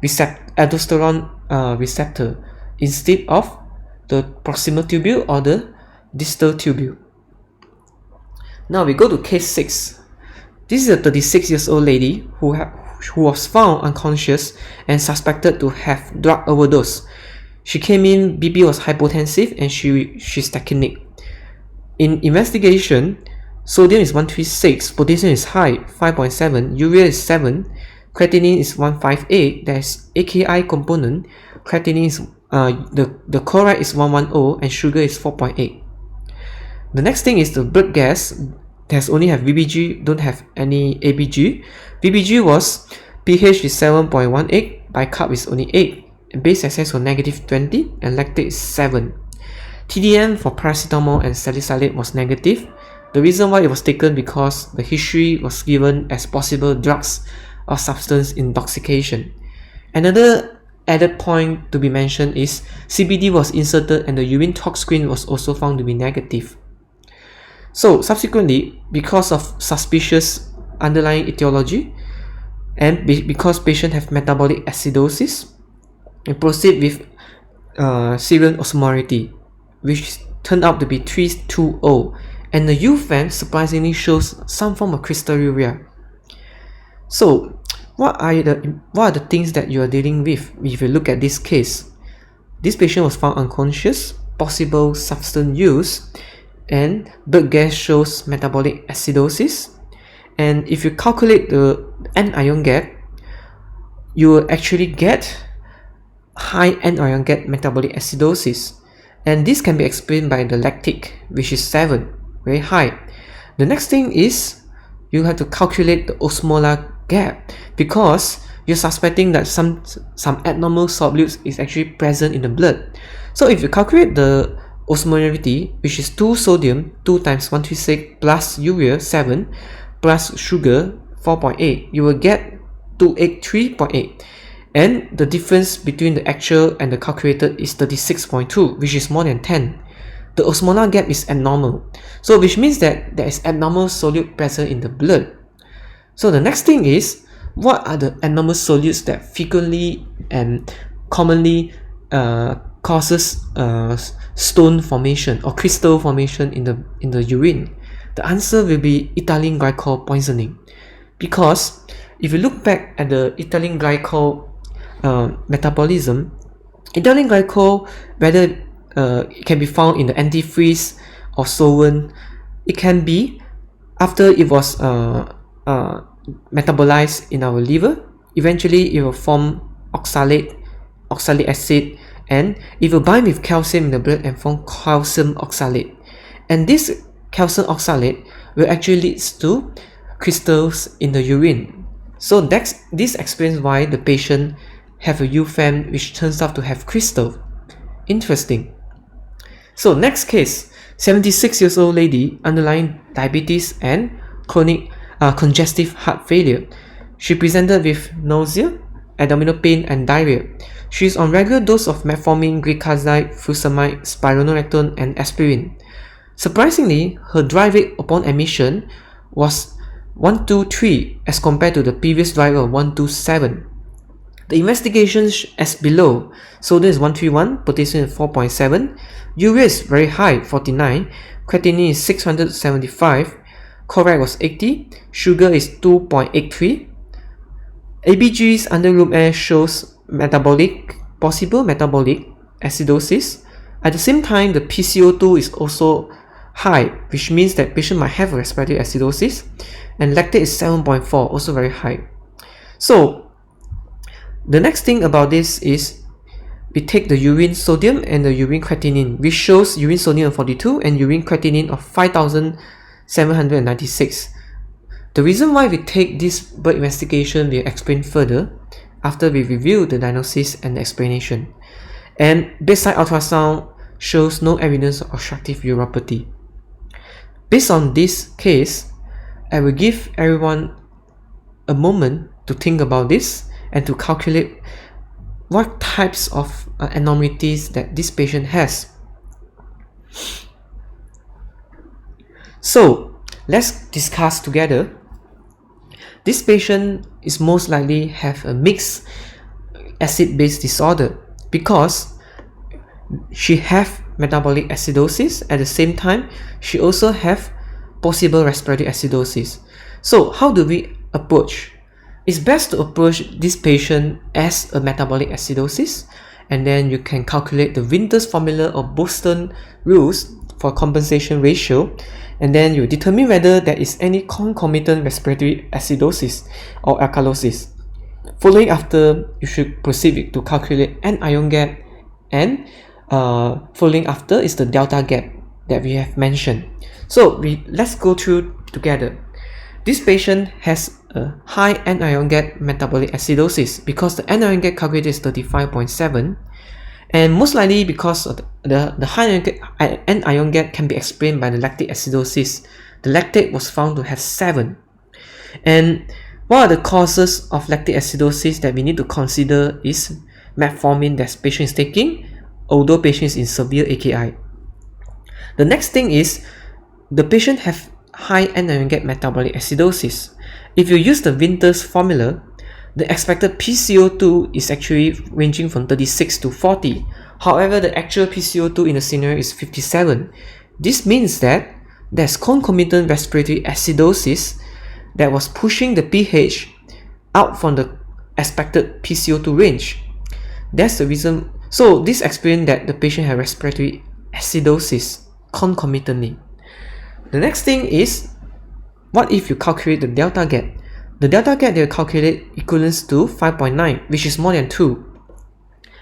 aldosterone receptor instead of the proximal tubule or the distal tubule. Now we go to case 6. This is a 36-year-old lady who was found unconscious and suspected to have drug overdose. She came in, BP was hypotensive, and she's tachynic. In investigation, sodium is 136, potassium is high, 5.7, urea is 7, creatinine is 158, there's AKI component, creatinine is the chloride is 110, and sugar is 4.8. The next thing is the blood gas. There's only have VBG, don't have any ABG. VBG was pH is 7.18, bicarb is only 8, base excess was negative 20 and lactate is 7. TDM for paracetamol and salicylate was negative. The reason why it was taken because the history was given as possible drugs or substance intoxication. Another added point to be mentioned is CBD was inserted and the urine tox screen was also found to be negative. So subsequently, because of suspicious underlying etiology and because patient have metabolic acidosis, we proceed with serum osmolarity, which turned out to be 320, and the UFAM surprisingly shows some form of crystalluria. So what are the things that you are dealing with if you look at this case? This patient was found unconscious, possible substance use, and blood gas shows metabolic acidosis. And if you calculate the anion gap, you will actually get high anion gap metabolic acidosis, and this can be explained by the lactic, which is 7, very high. The next thing is you have to calculate the osmolar gap, because you're suspecting that some abnormal solutes is actually present in the blood. So if you calculate the osmolarity, which is 2 sodium 2 times 136 plus urea 7 plus sugar 4.8, you will get 283.8, and the difference between the actual and the calculated is 36.2, which is more than 10. The osmolar gap is abnormal, so which means that there is abnormal solute present in the blood. So the next thing is, what are the abnormal solutes that frequently and commonly causes stone formation or crystal formation in the urine? The answer will be ethylene glycol poisoning, because if you look back at the ethylene glycol metabolism, ethylene glycol, whether it can be found in the antifreeze or solvent, it can be after it was metabolized in our liver. Eventually it will form oxalate acid, and it will bind with calcium in the blood and form calcium oxalate, and this calcium oxalate will actually leads to crystals in the urine. So this explains why the patient have a UFAM which turns out to have crystal. Interesting. So next case, 76 years old lady, underlying diabetes and chronic congestive heart failure. She presented with nausea, abdominal pain and diarrhea. She is on regular dose of metformin, gliclazide, furosemide, spironolactone and aspirin. Surprisingly, her dry rate upon admission was 123 as compared to the previous dry rate of 127. The investigations as below: sodium is 131, potassium is 4.7, urea is very high, 49, creatinine is 675, chloride was 80, sugar is 2.83. ABGs under room air shows possible metabolic acidosis. At the same time, the PCO2 is also high, which means that patient might have a respiratory acidosis, and lactate is 7.4, also very high. So the next thing about this is we take the urine sodium and the urine creatinine, which shows urine sodium of 42 and urine creatinine of 5,796. The reason why we take this blood investigation we explain further after we review the diagnosis and the explanation. And bedside ultrasound shows no evidence of obstructive uropathy. Based on this case, I will give everyone a moment to think about this and to calculate what types of abnormalities that this patient has. So let's discuss together. This patient is most likely have a mixed acid-base disorder, because she have metabolic acidosis. At the same time, she also have possible respiratory acidosis. So how do we approach? It's best to approach this patient as a metabolic acidosis, and then you can calculate the Winter's formula or Boston rules for compensation ratio, and then you determine whether there is any concomitant respiratory acidosis or alkalosis. Following after, you should proceed to calculate anion gap, and following after is the delta gap that we have mentioned. So let's go through together. this patient has a high anion gate metabolic acidosis because the anion gate calculated is 35.7, and most likely because of the high anion gate can be explained by the lactic acidosis. The lactate was found to have 7. And what are the causes of lactic acidosis that we need to consider is metformin that patient is taking, although patient is in severe AKI. The next thing is the patient have high anion gate metabolic acidosis. If you use the Winter's formula, the expected PCO2 is actually ranging from 36 to 40. However, the actual PCO2 in the scenario is 57. This means that there's concomitant respiratory acidosis that was pushing the pH out from the expected PCO2 range. That's the reason. So this explains that the patient had respiratory acidosis concomitantly. The next thing is, what if you calculate the delta gate? The delta gate they calculate equivalents to 5.9, which is more than 2.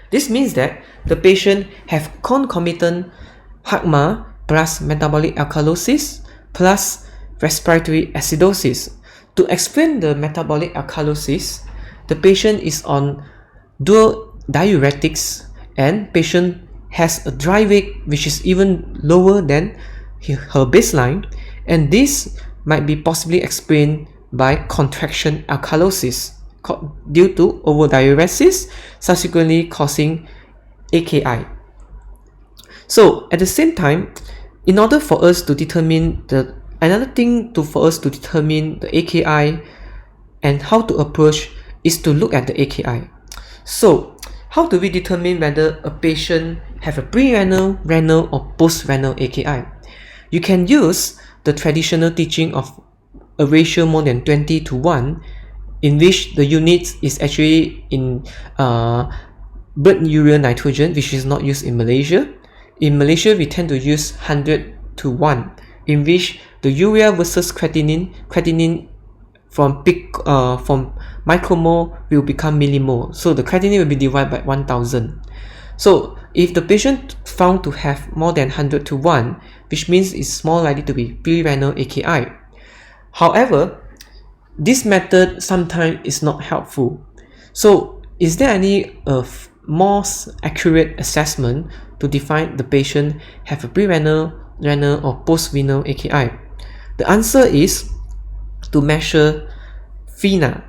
This means that the patient have concomitant HACMA plus metabolic alkalosis plus respiratory acidosis. To explain the metabolic alkalosis, the patient is on dual diuretics and patient has a dry weight which is even lower than her baseline, and this might be possibly explained by contraction alkalosis due to overdiuresis, subsequently causing AKI. So at the same time, in order for us to determine the AKI and how to approach is to look at the AKI. So how do we determine whether a patient have a pre-renal, renal or post-renal AKI? You can use the traditional teaching of a ratio more than 20 to 1, in which the unit is actually in blood urea nitrogen, which is not used in Malaysia. In Malaysia, we tend to use 100 to 1, in which the urea versus creatinine from micromole will become millimole. So the creatinine will be divided by 1000. So if the patient found to have more than 100 to 1, which means it's more likely to be pre-renal AKI. However, this method sometimes is not helpful. So is there any more accurate assessment to define the patient have a pre-renal, renal or post-renal AKI? The answer is to measure FeNA,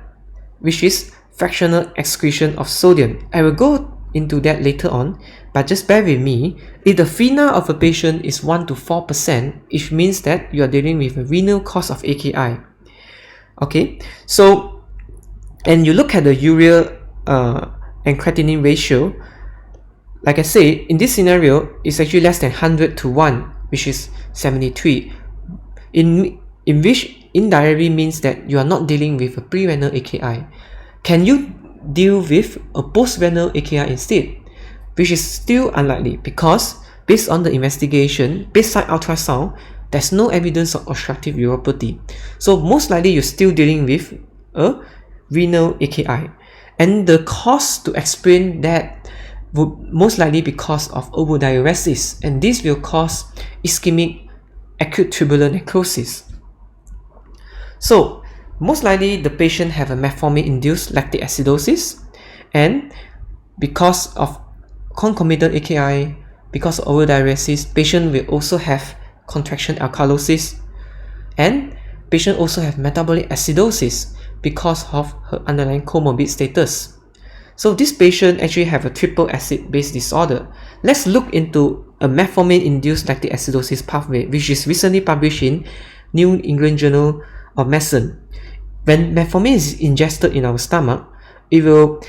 which is fractional excretion of sodium. I will go into that later on, but just bear with me. If the FeNA of a patient is 1 to 4%, it means that you are dealing with a renal cause of AKI. Okay, so and you look at the urea and creatinine ratio. Like I say, in this scenario, it's actually less than 100 to 1, which is 73. In which indirectly means that you are not dealing with a pre-renal AKI. Can you deal with a post-renal AKI instead? Which is still unlikely because based on the investigation, bedside ultrasound, there's no evidence of obstructive uropathy. So most likely you're still dealing with a renal AKI. And the cause to explain that would most likely be because of overdiuresis, and this will cause ischemic acute tubular necrosis. So most likely the patient have a metformin-induced lactic acidosis, and because of concomitant AKI, because of overdiuresis, patient will also have contraction alkalosis, and patient also have metabolic acidosis because of her underlying comorbid status. So this patient actually have a triple acid base disorder. Let's look into a metformin-induced lactic acidosis pathway, which is recently published in New England Journal of Medicine. When metformin is ingested in our stomach, it will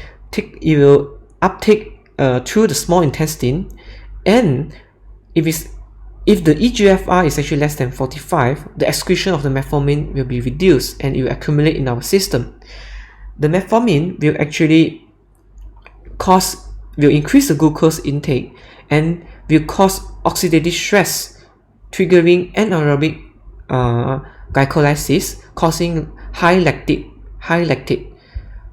uptake through the small intestine, and if the eGFR is actually less than 45, the excretion of the metformin will be reduced and it will accumulate in our system. The metformin will actually increase the glucose intake and will cause oxidative stress, triggering anaerobic glycolysis, causing high lactate.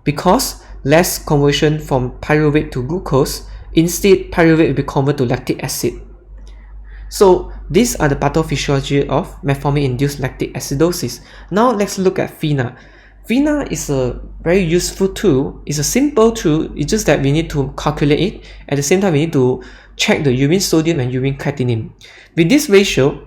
Because less conversion from pyruvate to glucose, instead pyruvate will be converted to lactic acid. So These are the pathophysiology of metformin-induced lactic acidosis. Now let's look at FeNA. FeNA is a very useful tool. It's a simple tool. It's just that we need to calculate it. At the same time, we need to check the urine sodium and urine creatinine. With this ratio,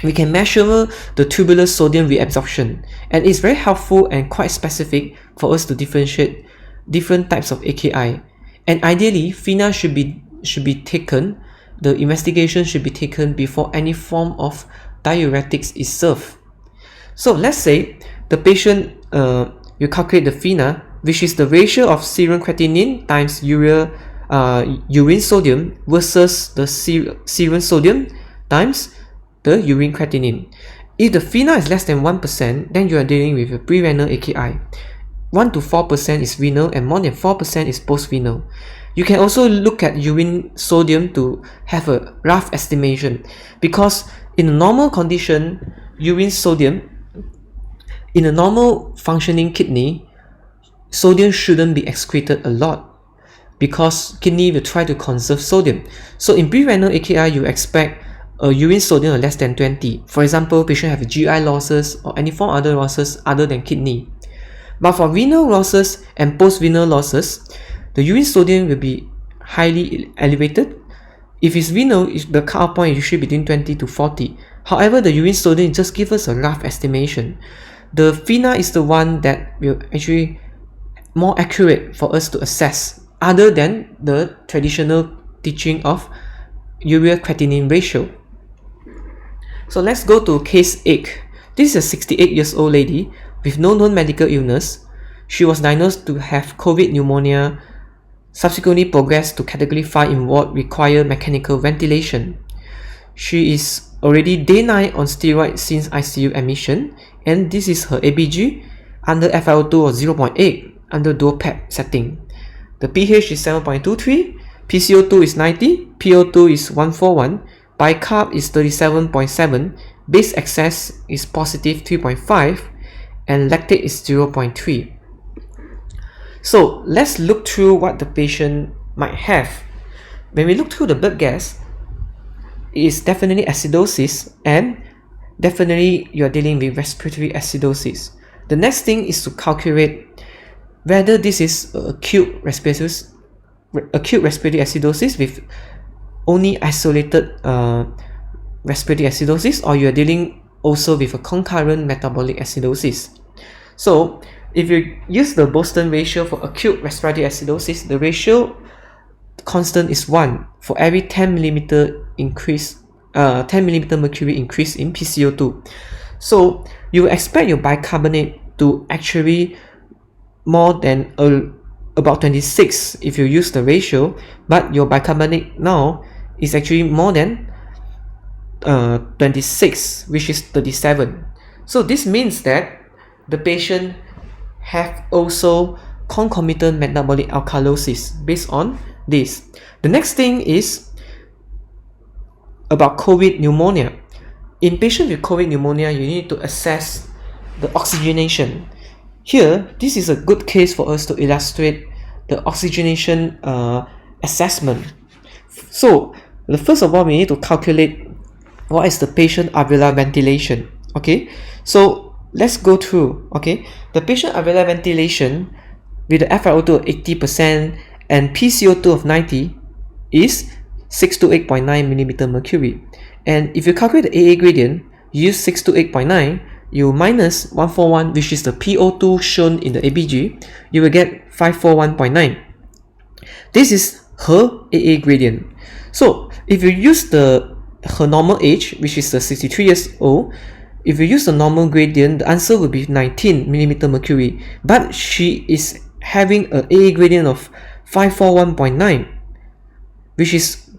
we can measure the tubular sodium reabsorption, and it's very helpful and quite specific for us to differentiate different types of AKI. And ideally, FeNA should be taken. The investigation should be taken before any form of diuretics is served. So let's say the patient, you calculate the FeNA, which is the ratio of serum creatinine times urine sodium versus the serum sodium times the urine creatinine. If the FeNA is less than 1%, then you are dealing with a pre-renal AKI. 1 to 4% is renal and more than 4% is post-renal. You can also look at urine sodium to have a rough estimation, because in a normal condition, urine sodium, in a normal functioning kidney, sodium shouldn't be excreted a lot because kidney will try to conserve sodium. So in pre-renal AKI, you expect a urine sodium of less than 20. For example, patient have GI losses or any form other losses other than kidney. But for renal losses and post-renal losses, the urine sodium will be highly elevated. If it's renal, the cutoff point is usually between 20 to 40. However, the urine sodium just gives us a rough estimation. The FeNA is the one that will actually more accurate for us to assess, other than the traditional teaching of urea creatinine ratio. So let's go to case 8. This is a 68 years old lady with no known medical illness. She was diagnosed to have COVID pneumonia, subsequently progressed to category 5 in ward, require mechanical ventilation. She is already day 9 on steroids since ICU admission, and this is her ABG under FiO2 of 0.8 under dual PEP setting. The pH is 7.23, PCO2 is 90, PO2 is 141, bicarb is 37.7, base excess is positive 3.5, and lactate is 0.3. So let's look through what the patient might have. When we look through the blood gas, it is definitely acidosis, and definitely you are dealing with respiratory acidosis. The next thing is to calculate whether this is acute respiratory acidosis with only isolated respiratory acidosis, or you are dealing also with a concurrent metabolic acidosis. So if you use the Boston ratio for acute respiratory acidosis, the ratio constant is 1 for every 10 millimeter mercury increase in PCO2. So you expect your bicarbonate to actually more than about 26 if you use the ratio, but your bicarbonate now is actually more than 26, which is 37. So this means that the patient have also concomitant metabolic alkalosis based on this. The next thing is about COVID pneumonia. In patients with COVID pneumonia, you need to assess the oxygenation. Here, this is a good case for us to illustrate the oxygenation assessment. So, first of all, we need to calculate what is the patient alveolar ventilation. Okay, so let's go through. Okay, the patient alveolar ventilation with the FiO2 of 80% and PCO2 of 90 is 628.9 millimeter mercury. And if you calculate the AA gradient, you use 628.9, you minus 141, which is the PO2 shown in the ABG, you will get 541.9. This is her AA gradient. So if you use her normal age, which is the 63 years old, if you use the normal gradient, the answer will be 19 millimeter mercury. But she is having a AA gradient of 541.9, which is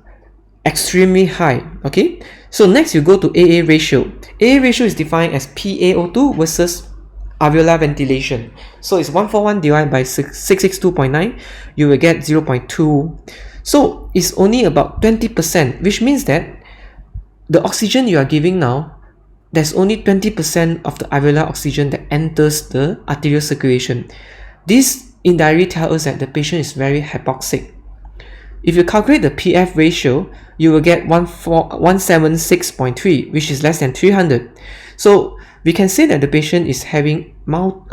extremely high. Okay, so next you go to AA ratio. AA ratio is defined as PaO2 versus alveolar ventilation. So it's 141 divided by 662.9, you will get 0.2. So it's only about 20%, which means that the oxygen you are giving now, there's only 20% of the alveolar oxygen that enters the arterial circulation. This indirectly tells us that the patient is very hypoxic. If you calculate the PF ratio, you will get 176.3, which is less than 300. So we can say that the patient is having mild,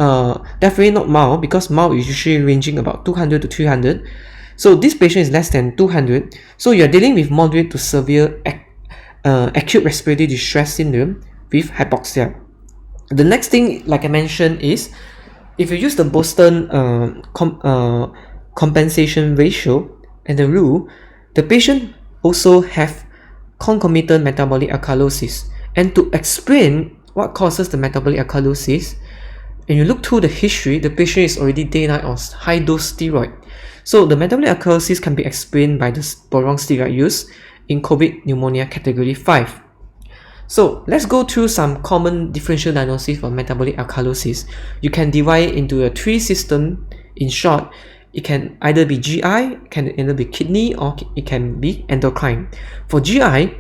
definitely not mild, because mild is usually ranging about 200 to 300. So this patient is less than 200. So you're dealing with moderate to severe acute respiratory distress syndrome with hypoxia. The next thing, like I mentioned, is if you use the Boston compensation ratio and the rule, the patient also have concomitant metabolic alkalosis. And to explain what causes the metabolic alkalosis, when you look through the history, the patient is already day 9 on high dose steroid. So the metabolic alkalosis can be explained by the prolonged steroid use in COVID pneumonia category 5. So let's go through some common differential diagnosis for metabolic alkalosis. You can divide it into a 3 system. In short, it can either be GI, can either be kidney, or it can be endocrine. For GI,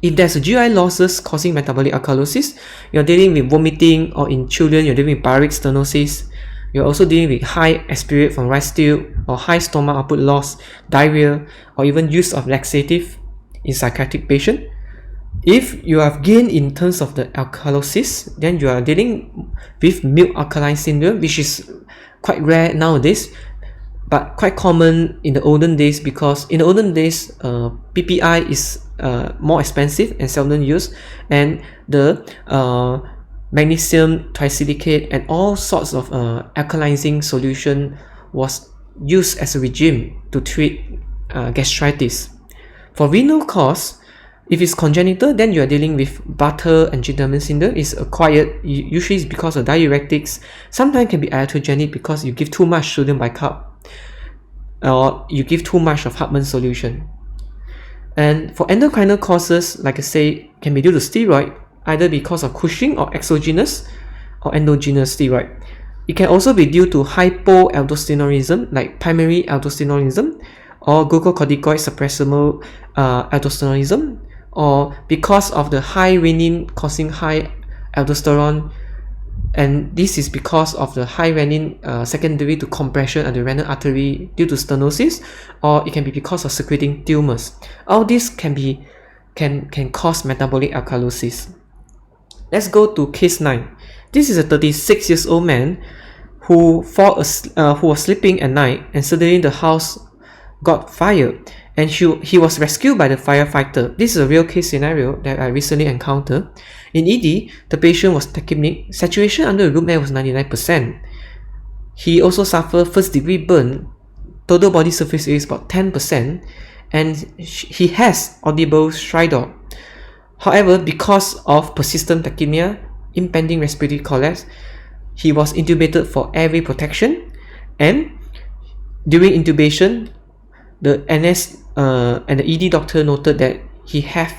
if there's a GI losses causing metabolic alkalosis, you're dealing with vomiting, or in children, you're dealing with pyruvate stenosis. You're also dealing with high aspirate from rice tube, or high stomach output loss, diarrhea, or even use of laxative in psychiatric patient. If you have gain in terms of the alkalosis, then you are dealing with milk alkaline syndrome, which is quite rare nowadays, but quite common in the olden days, because in the olden days, PPI is more expensive and seldom used, and the magnesium trisilicate and all sorts of alkalizing solution was used as a regime to treat gastritis. For renal cause, if it's congenital, then you are dealing with Bartter and Gentleman syndrome. It's acquired, usually it's because of diuretics. Sometimes can be iatrogenic because you give too much sodium bicarb, or you give too much of Hartmann solution. And for endocrinal causes, like I say, can be due to steroid, either because of Cushing or exogenous or endogenous steroid. It can also be due to hypoaldosteronism, like primary aldosteronism, or glucocorticoid suppressible aldosteronism, or because of the high renin causing high aldosterone, and this is because of the high renin secondary to compression of the renal artery due to stenosis, or it can be because of secreting tumors. All this can cause metabolic alkalosis. Let's go to case 9. This is a 36 years old man who was sleeping at night, and suddenly the house got fire, and he was rescued by the firefighter. This is a real case scenario that I recently encountered. In ED, the patient was tachypnic. Saturation under the room air was 99%. He also suffered first degree burn. Total body surface area is about 10%, and he has audible stridor. However, because of persistent tachypnea, impending respiratory collapse, he was intubated for airway protection, and during intubation, the NS and the ED doctor noted that he had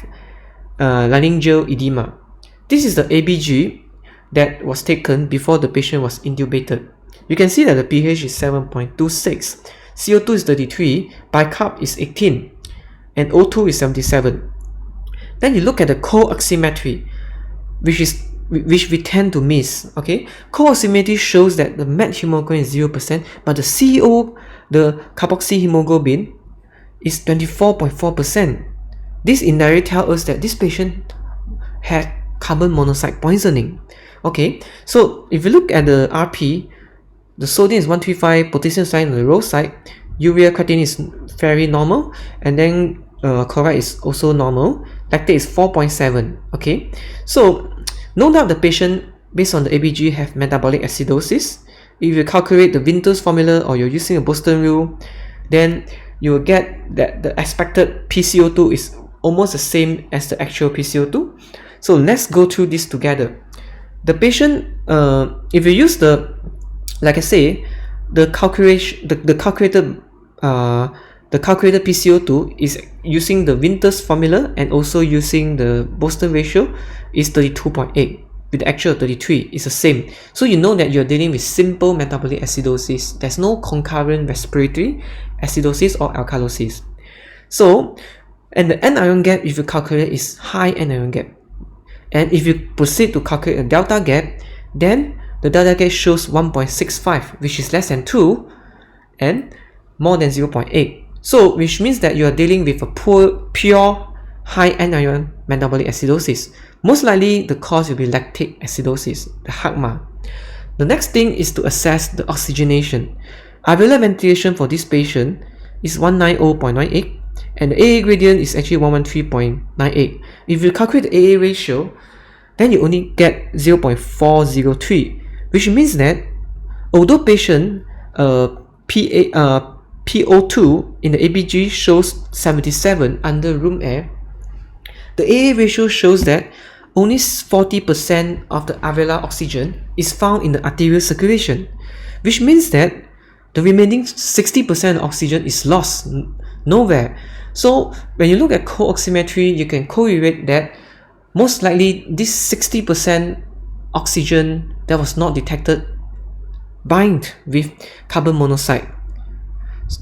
laryngeal edema. This is the ABG that was taken before the patient was intubated. You can see that the pH is 7.26, CO2 is 33, bicarb is 18, and O2 is 77. Then you look at the co-oximetry, which we tend to miss. Okay, co-oximetry shows that the methemoglobin is 0%, but the CO, the carboxyhemoglobin, is 24.4%. This indirectly tells us that this patient had carbon monoxide poisoning. Okay, so if you look at the RP, the sodium is 135, potassium cyanide on the low side, urea creatinine is very normal, and then chloride is also normal, lactate is 4.7. Okay, so no doubt the patient, based on the ABG, have metabolic acidosis. If you calculate the Winter's formula, or you're using a Boston rule, then you will get that the expected PCO2 is almost the same as the actual PCO2. So let's go through this together. The patient, if you use the, like I say, the calculation, the calculated PCO2 is using the Winter's formula, and also using the Boston ratio is 32.8. With the actual 33 is the same. So you know that you're dealing with simple metabolic acidosis. There's no concurrent respiratory acidosis or alkalosis. So, and the anion gap, if you calculate, is high anion gap. And if you proceed to calculate a delta gap, then the delta gap shows 1.65, which is less than 2 and more than 0.8. So which means that you are dealing with a pure high anion metabolic acidosis. Most likely the cause will be lactic acidosis, the HACMA. The next thing is to assess the oxygenation. Alveolar ventilation for this patient is 190.98 and the AA gradient is actually 113.98. If you calculate the AA ratio, then you only get 0.403, which means that although patient PO2 in the ABG shows 77 under room air, the AA ratio shows that only 40% of the alveolar oxygen is found in the arterial circulation, which means that the remaining 60% of oxygen is lost nowhere. So when you look at co-oximetry, you can correlate that most likely this 60% oxygen that was not detected bind with carbon monoxide.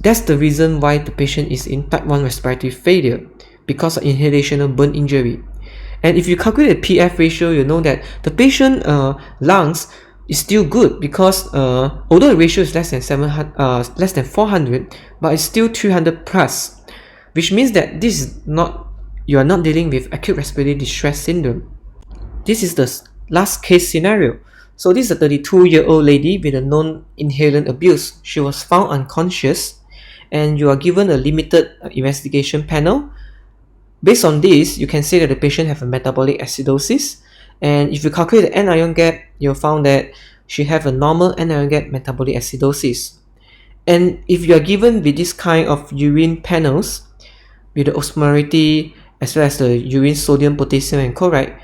That's the reason why the patient is in type 1 respiratory failure, because of inhalational burn injury. And if you calculate the PF ratio, you know that the patient lungs is still good, because although the ratio is less than 400, but it's still 300 plus, which means that this is not, you are not dealing with acute respiratory distress syndrome. This is the last case scenario. So this is a 32-year-old lady with a known inhalant abuse. She was found unconscious, and you are given a limited investigation panel. Based on this, you can say that the patient have a metabolic acidosis, and if you calculate the anion gap, you'll found that she have a normal anion gap metabolic acidosis. And if you are given with this kind of urine panels with the osmolarity as well as the urine sodium, potassium and chloride,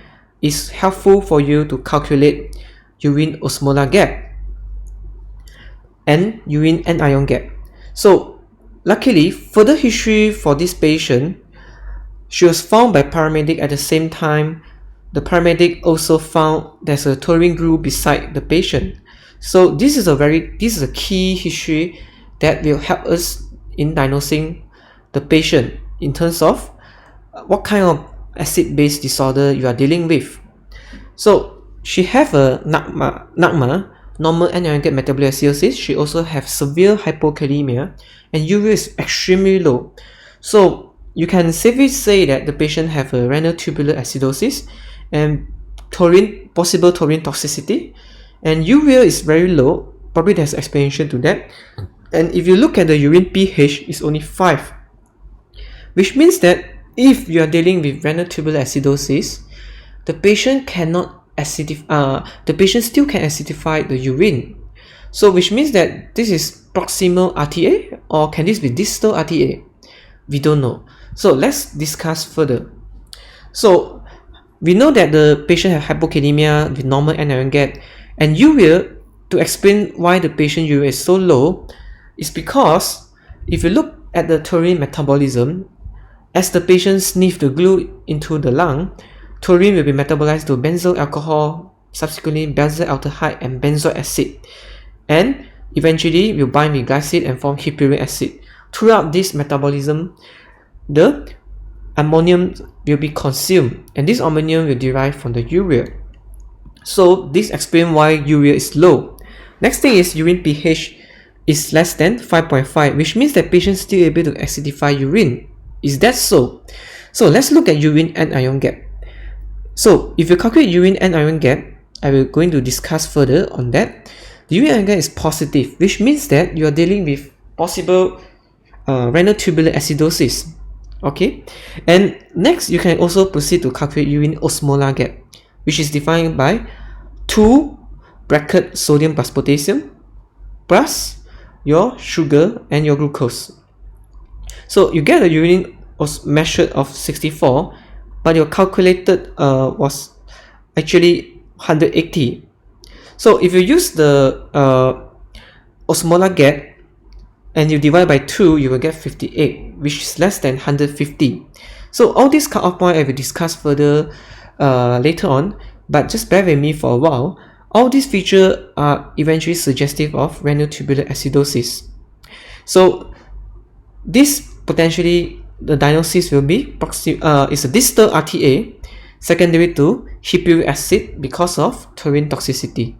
it's helpful for you to calculate urine osmolar gap and urine anion gap. So luckily, further history for this patient, she was found by paramedic. At the same time, the paramedic also found there's a touring group beside the patient. So this is a key history that will help us in diagnosing the patient in terms of what kind of acid-base disorder you are dealing with. So she have a NACMA, normal anion gap metabolic acidosis. She also have severe hypokalemia, and urea is extremely low. So you can safely say that the patient have a renal tubular acidosis and possible taurine toxicity, and urea is very low. Probably there's explanation to that. And if you look at the urine pH, it's only 5, which means that if you are dealing with renal tubular acidosis, the patient still can acidify the urine. So which means that this is proximal RTA, or can this be distal RTA? We don't know. So let's discuss further. So we know that the patient have hypokalemia with normal anion gap, and urea, to explain why the patient urea is so low, is because if you look at the taurine metabolism, as the patient sniff the glue into the lung, taurine will be metabolized to benzyl alcohol, subsequently benzyl aldehyde and benzoic acid, and eventually will bind with glycine and form hippuric acid. Throughout this metabolism, the ammonium will be consumed, and this ammonium will derive from the urea. So this explains why urea is low. Next thing is urine pH is less than 5.5, which means that patient is still able to acidify urine. Is that so? So let's look at urine anion gap. So if you calculate urine anion gap, I will going to discuss further on that. The urine anion gap is positive, which means that you are dealing with possible renal tubular acidosis. Okay, and next you can also proceed to calculate urine osmolar gap, which is defined by 2 bracket sodium plus potassium plus your sugar and your glucose. So you get a urine was measured of 64, but your calculated was actually 180. So if you use the osmolar gap and you divide by 2, you will get 58, which is less than 150. So all these cutoff point I will discuss further later on, but just bear with me for a while. All these features are eventually suggestive of renal tubular acidosis. So this potentially, the diagnosis will be is a distal RTA secondary to hippuric acid because of taurine toxicity.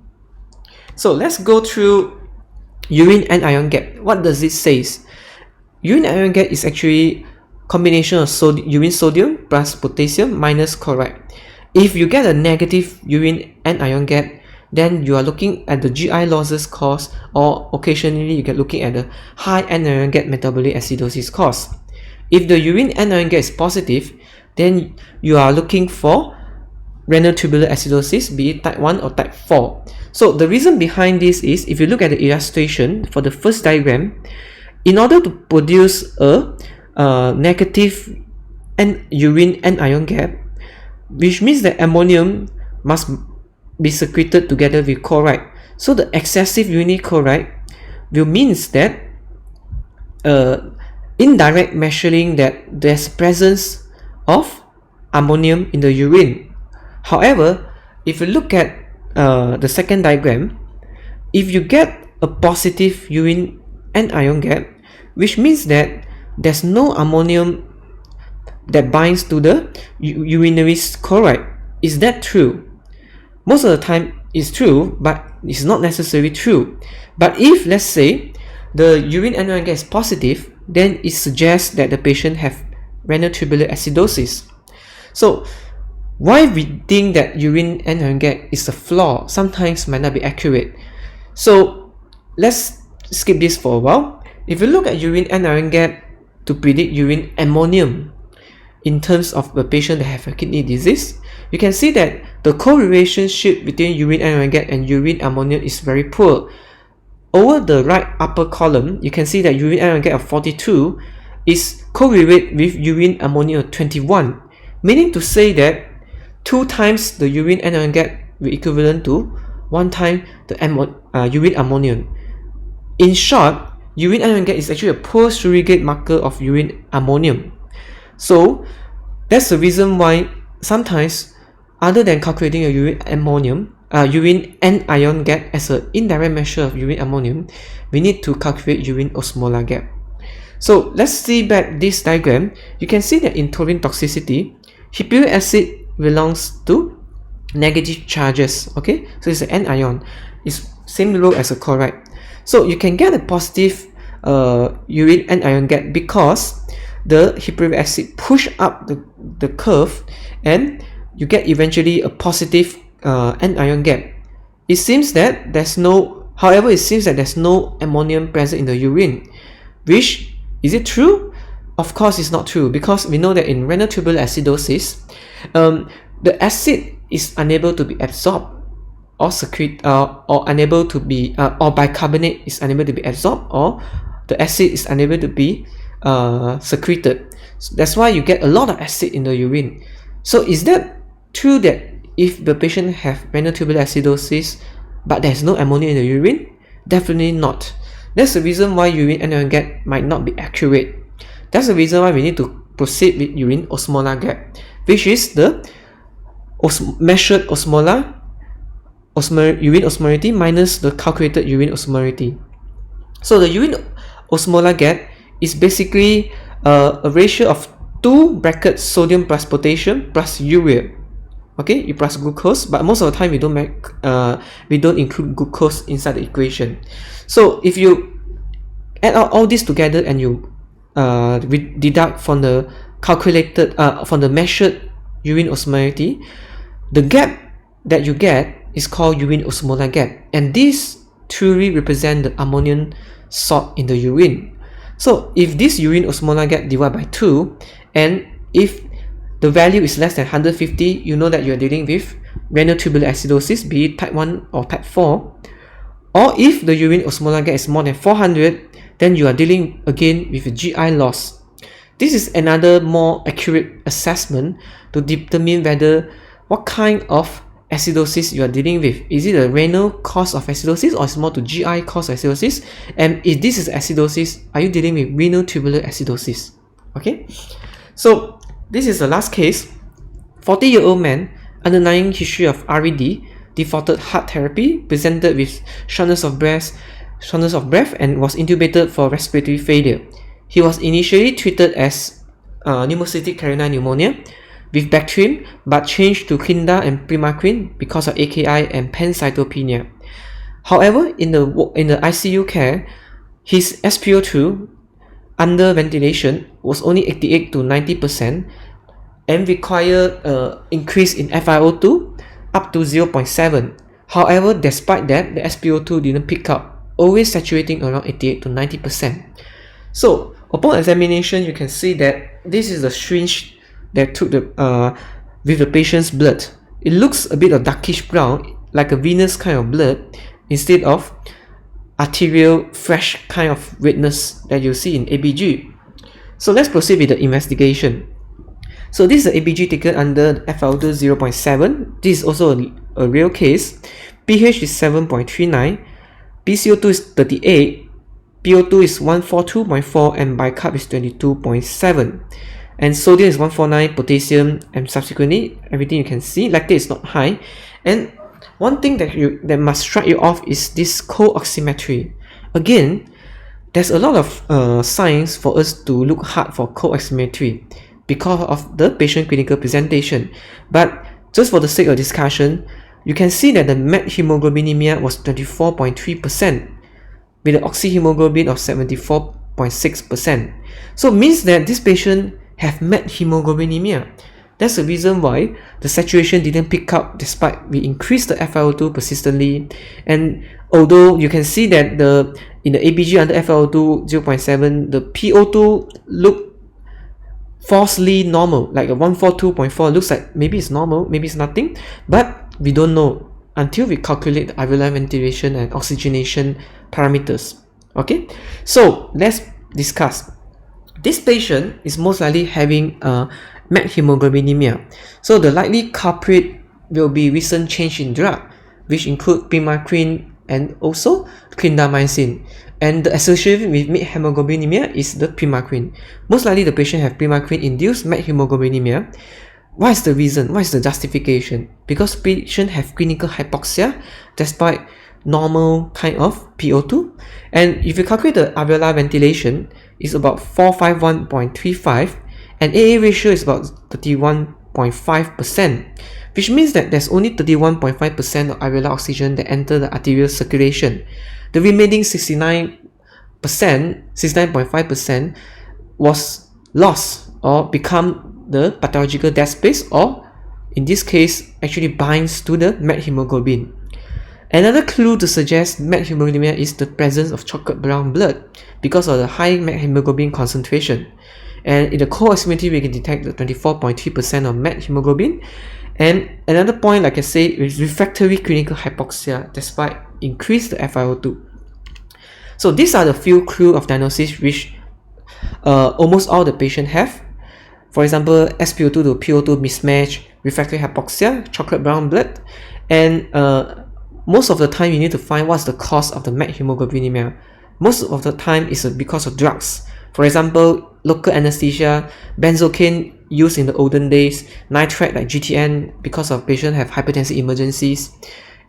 So let's go through urine anion gap. What does it say? urine anion gap is actually combination of urine sodium plus potassium minus chloride. If you get a negative urine anion gap, then you are looking at the GI losses cause, or occasionally you get looking at the high anion gap metabolic acidosis cause. If the urine anion gap is positive, then you are looking for renal tubular acidosis, be it type 1 or type 4. So the reason behind this is, if you look at the illustration for the first diagram, in order to produce a negative urine anion gap, which means that ammonium must be secreted together with chloride. So the excessive urinary chloride will means that indirect measuring that there's presence of ammonium in the urine. However, if you look at the second diagram, if you get a positive urine anion gap, which means that there's no ammonium that binds to the urinary chloride. Is that true? Most of the time it's true, but it's not necessarily true. But if, let's say, the urine anion gap is positive, then it suggests that the patient have renal tubular acidosis. So why we think that urine anion gap is a flaw sometimes might not be accurate. So let's skip this for a while. If you look at urine anion gap to predict urine ammonium in terms of the patient that have a kidney disease, you can see that the correlationship between urine anion gap and urine ammonium is very poor. Over the right upper column, you can see that urine anion gap of 42 is correlated with urine ammonium of 21, meaning to say that 2 times the urine anion gap will equivalent to 1 time the urine ammonium. In short, urine anion gap is actually a poor surrogate marker of urine ammonium. So that's the reason why sometimes, other than calculating a urine anion gap as an indirect measure of urine ammonium, we need to calculate urine osmolar gap. So let's see back this diagram. You can see that in taurine toxicity, hippuric acid belongs to negative charges. Okay, so it's an anion. It's same role as a chloride. So you can get a positive urine anion gap because the hippuric acid push up the curve, and you get eventually a positive anion gap. It seems that there's no ammonium present in the urine. Which, is it true? Of course it's not true, because we know that in renal tubular acidosis, the acid is unable to be absorbed or secrete, or unable to be or bicarbonate is unable to be absorbed, or the acid is unable to be secreted. So that's why you get a lot of acid in the urine. So is that true that if the patient have renal tubular acidosis but there's no ammonia in the urine? Definitely not. That's the reason why urine anion gap might not be accurate. That's the reason why we need to proceed with urine osmolar gap, which is the measured urine osmolarity minus the calculated urine osmolarity. So the urine osmolar gap is basically a ratio of 2 brackets sodium plus potassium plus urea. Okay, you plus glucose, but most of the time we don't include glucose inside the equation. So if you add all this together and you deduct from the calculated from the measured urine osmolarity, the gap that you get is called urine osmolar gap, and this truly represent the ammonium salt in the urine. So if this urine osmolar gap divided by 2, and if the value is less than 150, you know that you are dealing with renal tubular acidosis, be it type 1 or type 4. Or if the urine osmolar gap is more than 400, then you are dealing again with a GI loss. This is another more accurate assessment to determine whether what kind of acidosis you are dealing with. Is it a renal cause of acidosis, or is it more to GI cause of acidosis? And if this is acidosis, are you dealing with renal tubular acidosis? Okay, so this is the last case. 40-year-old man, underlying history of RED, defaulted heart therapy, presented with shortness of breath, and was intubated for respiratory failure. He was initially treated as pneumocytic carinae pneumonia with Bactrim, but changed to Clinda and Primaquine because of AKI and pancytopenia. However, in the ICU care, his SpO2 under ventilation was only 88 to 90% and required increase in FiO2 up to 0.7. However, despite that, the SpO2 didn't pick up, always saturating around 88 to 90%. So upon examination, you can see that this is the syringe that took the with the patient's blood. It looks a bit of darkish brown, like a venous kind of blood, instead of arterial fresh kind of redness that you see in ABG. So let's proceed with the investigation. So this is the ABG taken under FiO2 0.7. This is also a real case. pH is 7.39, PCO2 is 38, PO2 is 142.4, and bicarb is 22.7. And sodium is 149, potassium, and subsequently everything you can see. Lactate is not high. And one thing that must strike you off is this co-oximetry. Again, there's a lot of signs for us to look hard for co-oximetry because of the patient clinical presentation. But just for the sake of discussion, you can see that the methemoglobinemia was 24.3% with an oxyhemoglobin of 74.6%. So it means that this patient have methemoglobinemia. That's the reason why the saturation didn't pick up despite we increased the FiO2 persistently. And although you can see that in the ABG under FiO2 0.7, the PO2 look falsely normal, like a 142.4 looks like maybe it's normal, maybe it's nothing, but we don't know until we calculate the alveolar ventilation and oxygenation parameters. Okay, so let's discuss. This patient is most likely having methemoglobinemia. So the likely culprit will be recent change in drug, which include primaquine and also clindamycin. And the association with methemoglobinemia is the primaquine. Most likely the patient have primaquine-induced methemoglobinemia. What is the reason? What is the justification? Because patient have clinical hypoxia despite normal kind of PO2. And if you calculate the alveolar ventilation, it's about 451.35, and AA ratio is about 31.5%, which means that there's only 31.5% of alveolar oxygen that enter the arterial circulation. The remaining 69.5% was lost or become the pathological dead space, or in this case actually binds to the methemoglobin. Another clue to suggest methemoglobinemia is the presence of chocolate brown blood because of the high methemoglobin concentration. And in the co-oximetry, we can detect the 24.3% of methemoglobin. And another point, like I said, is refractory clinical hypoxia despite increased FiO2. So these are the few clues of diagnosis which almost all the patients have. For example, SpO2 to PO2 mismatch, refractory hypoxia, chocolate brown blood, and most of the time you need to find what's the cause of the methemoglobinemia. Most of the time is because of drugs. For example, local anesthesia, benzocaine used in the olden days, nitrate like GTN because of patients have hypertensive emergencies,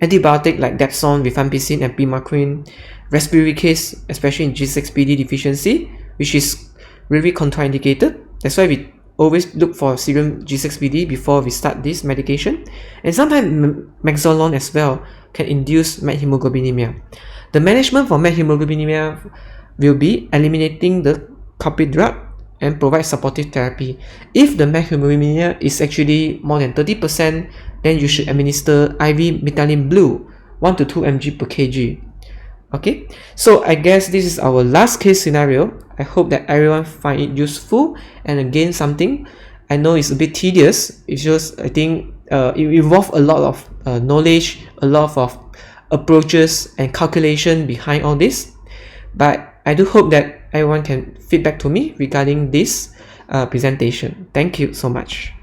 antibiotic like Dapsone, rifampicin, and primaquine, respiratory case, especially in G6PD deficiency, which is really contraindicated. That's why we always look for serum G6PD before we start this medication. And sometimes Maxolon as well can induce methemoglobinemia. The management for methemoglobinemia will be eliminating the culprit drug and provide supportive therapy. If the methemoglobinemia is actually more than 30%, then you should administer IV methylene blue 1 to 2 mg per kg. Okay, so I guess this is our last case scenario. I hope that everyone find it useful and again something. I know it's a bit tedious. It's just I think it involves a lot of knowledge, a lot of approaches and calculation behind all this. But I do hope that everyone can feedback to me regarding this presentation. Thank you so much.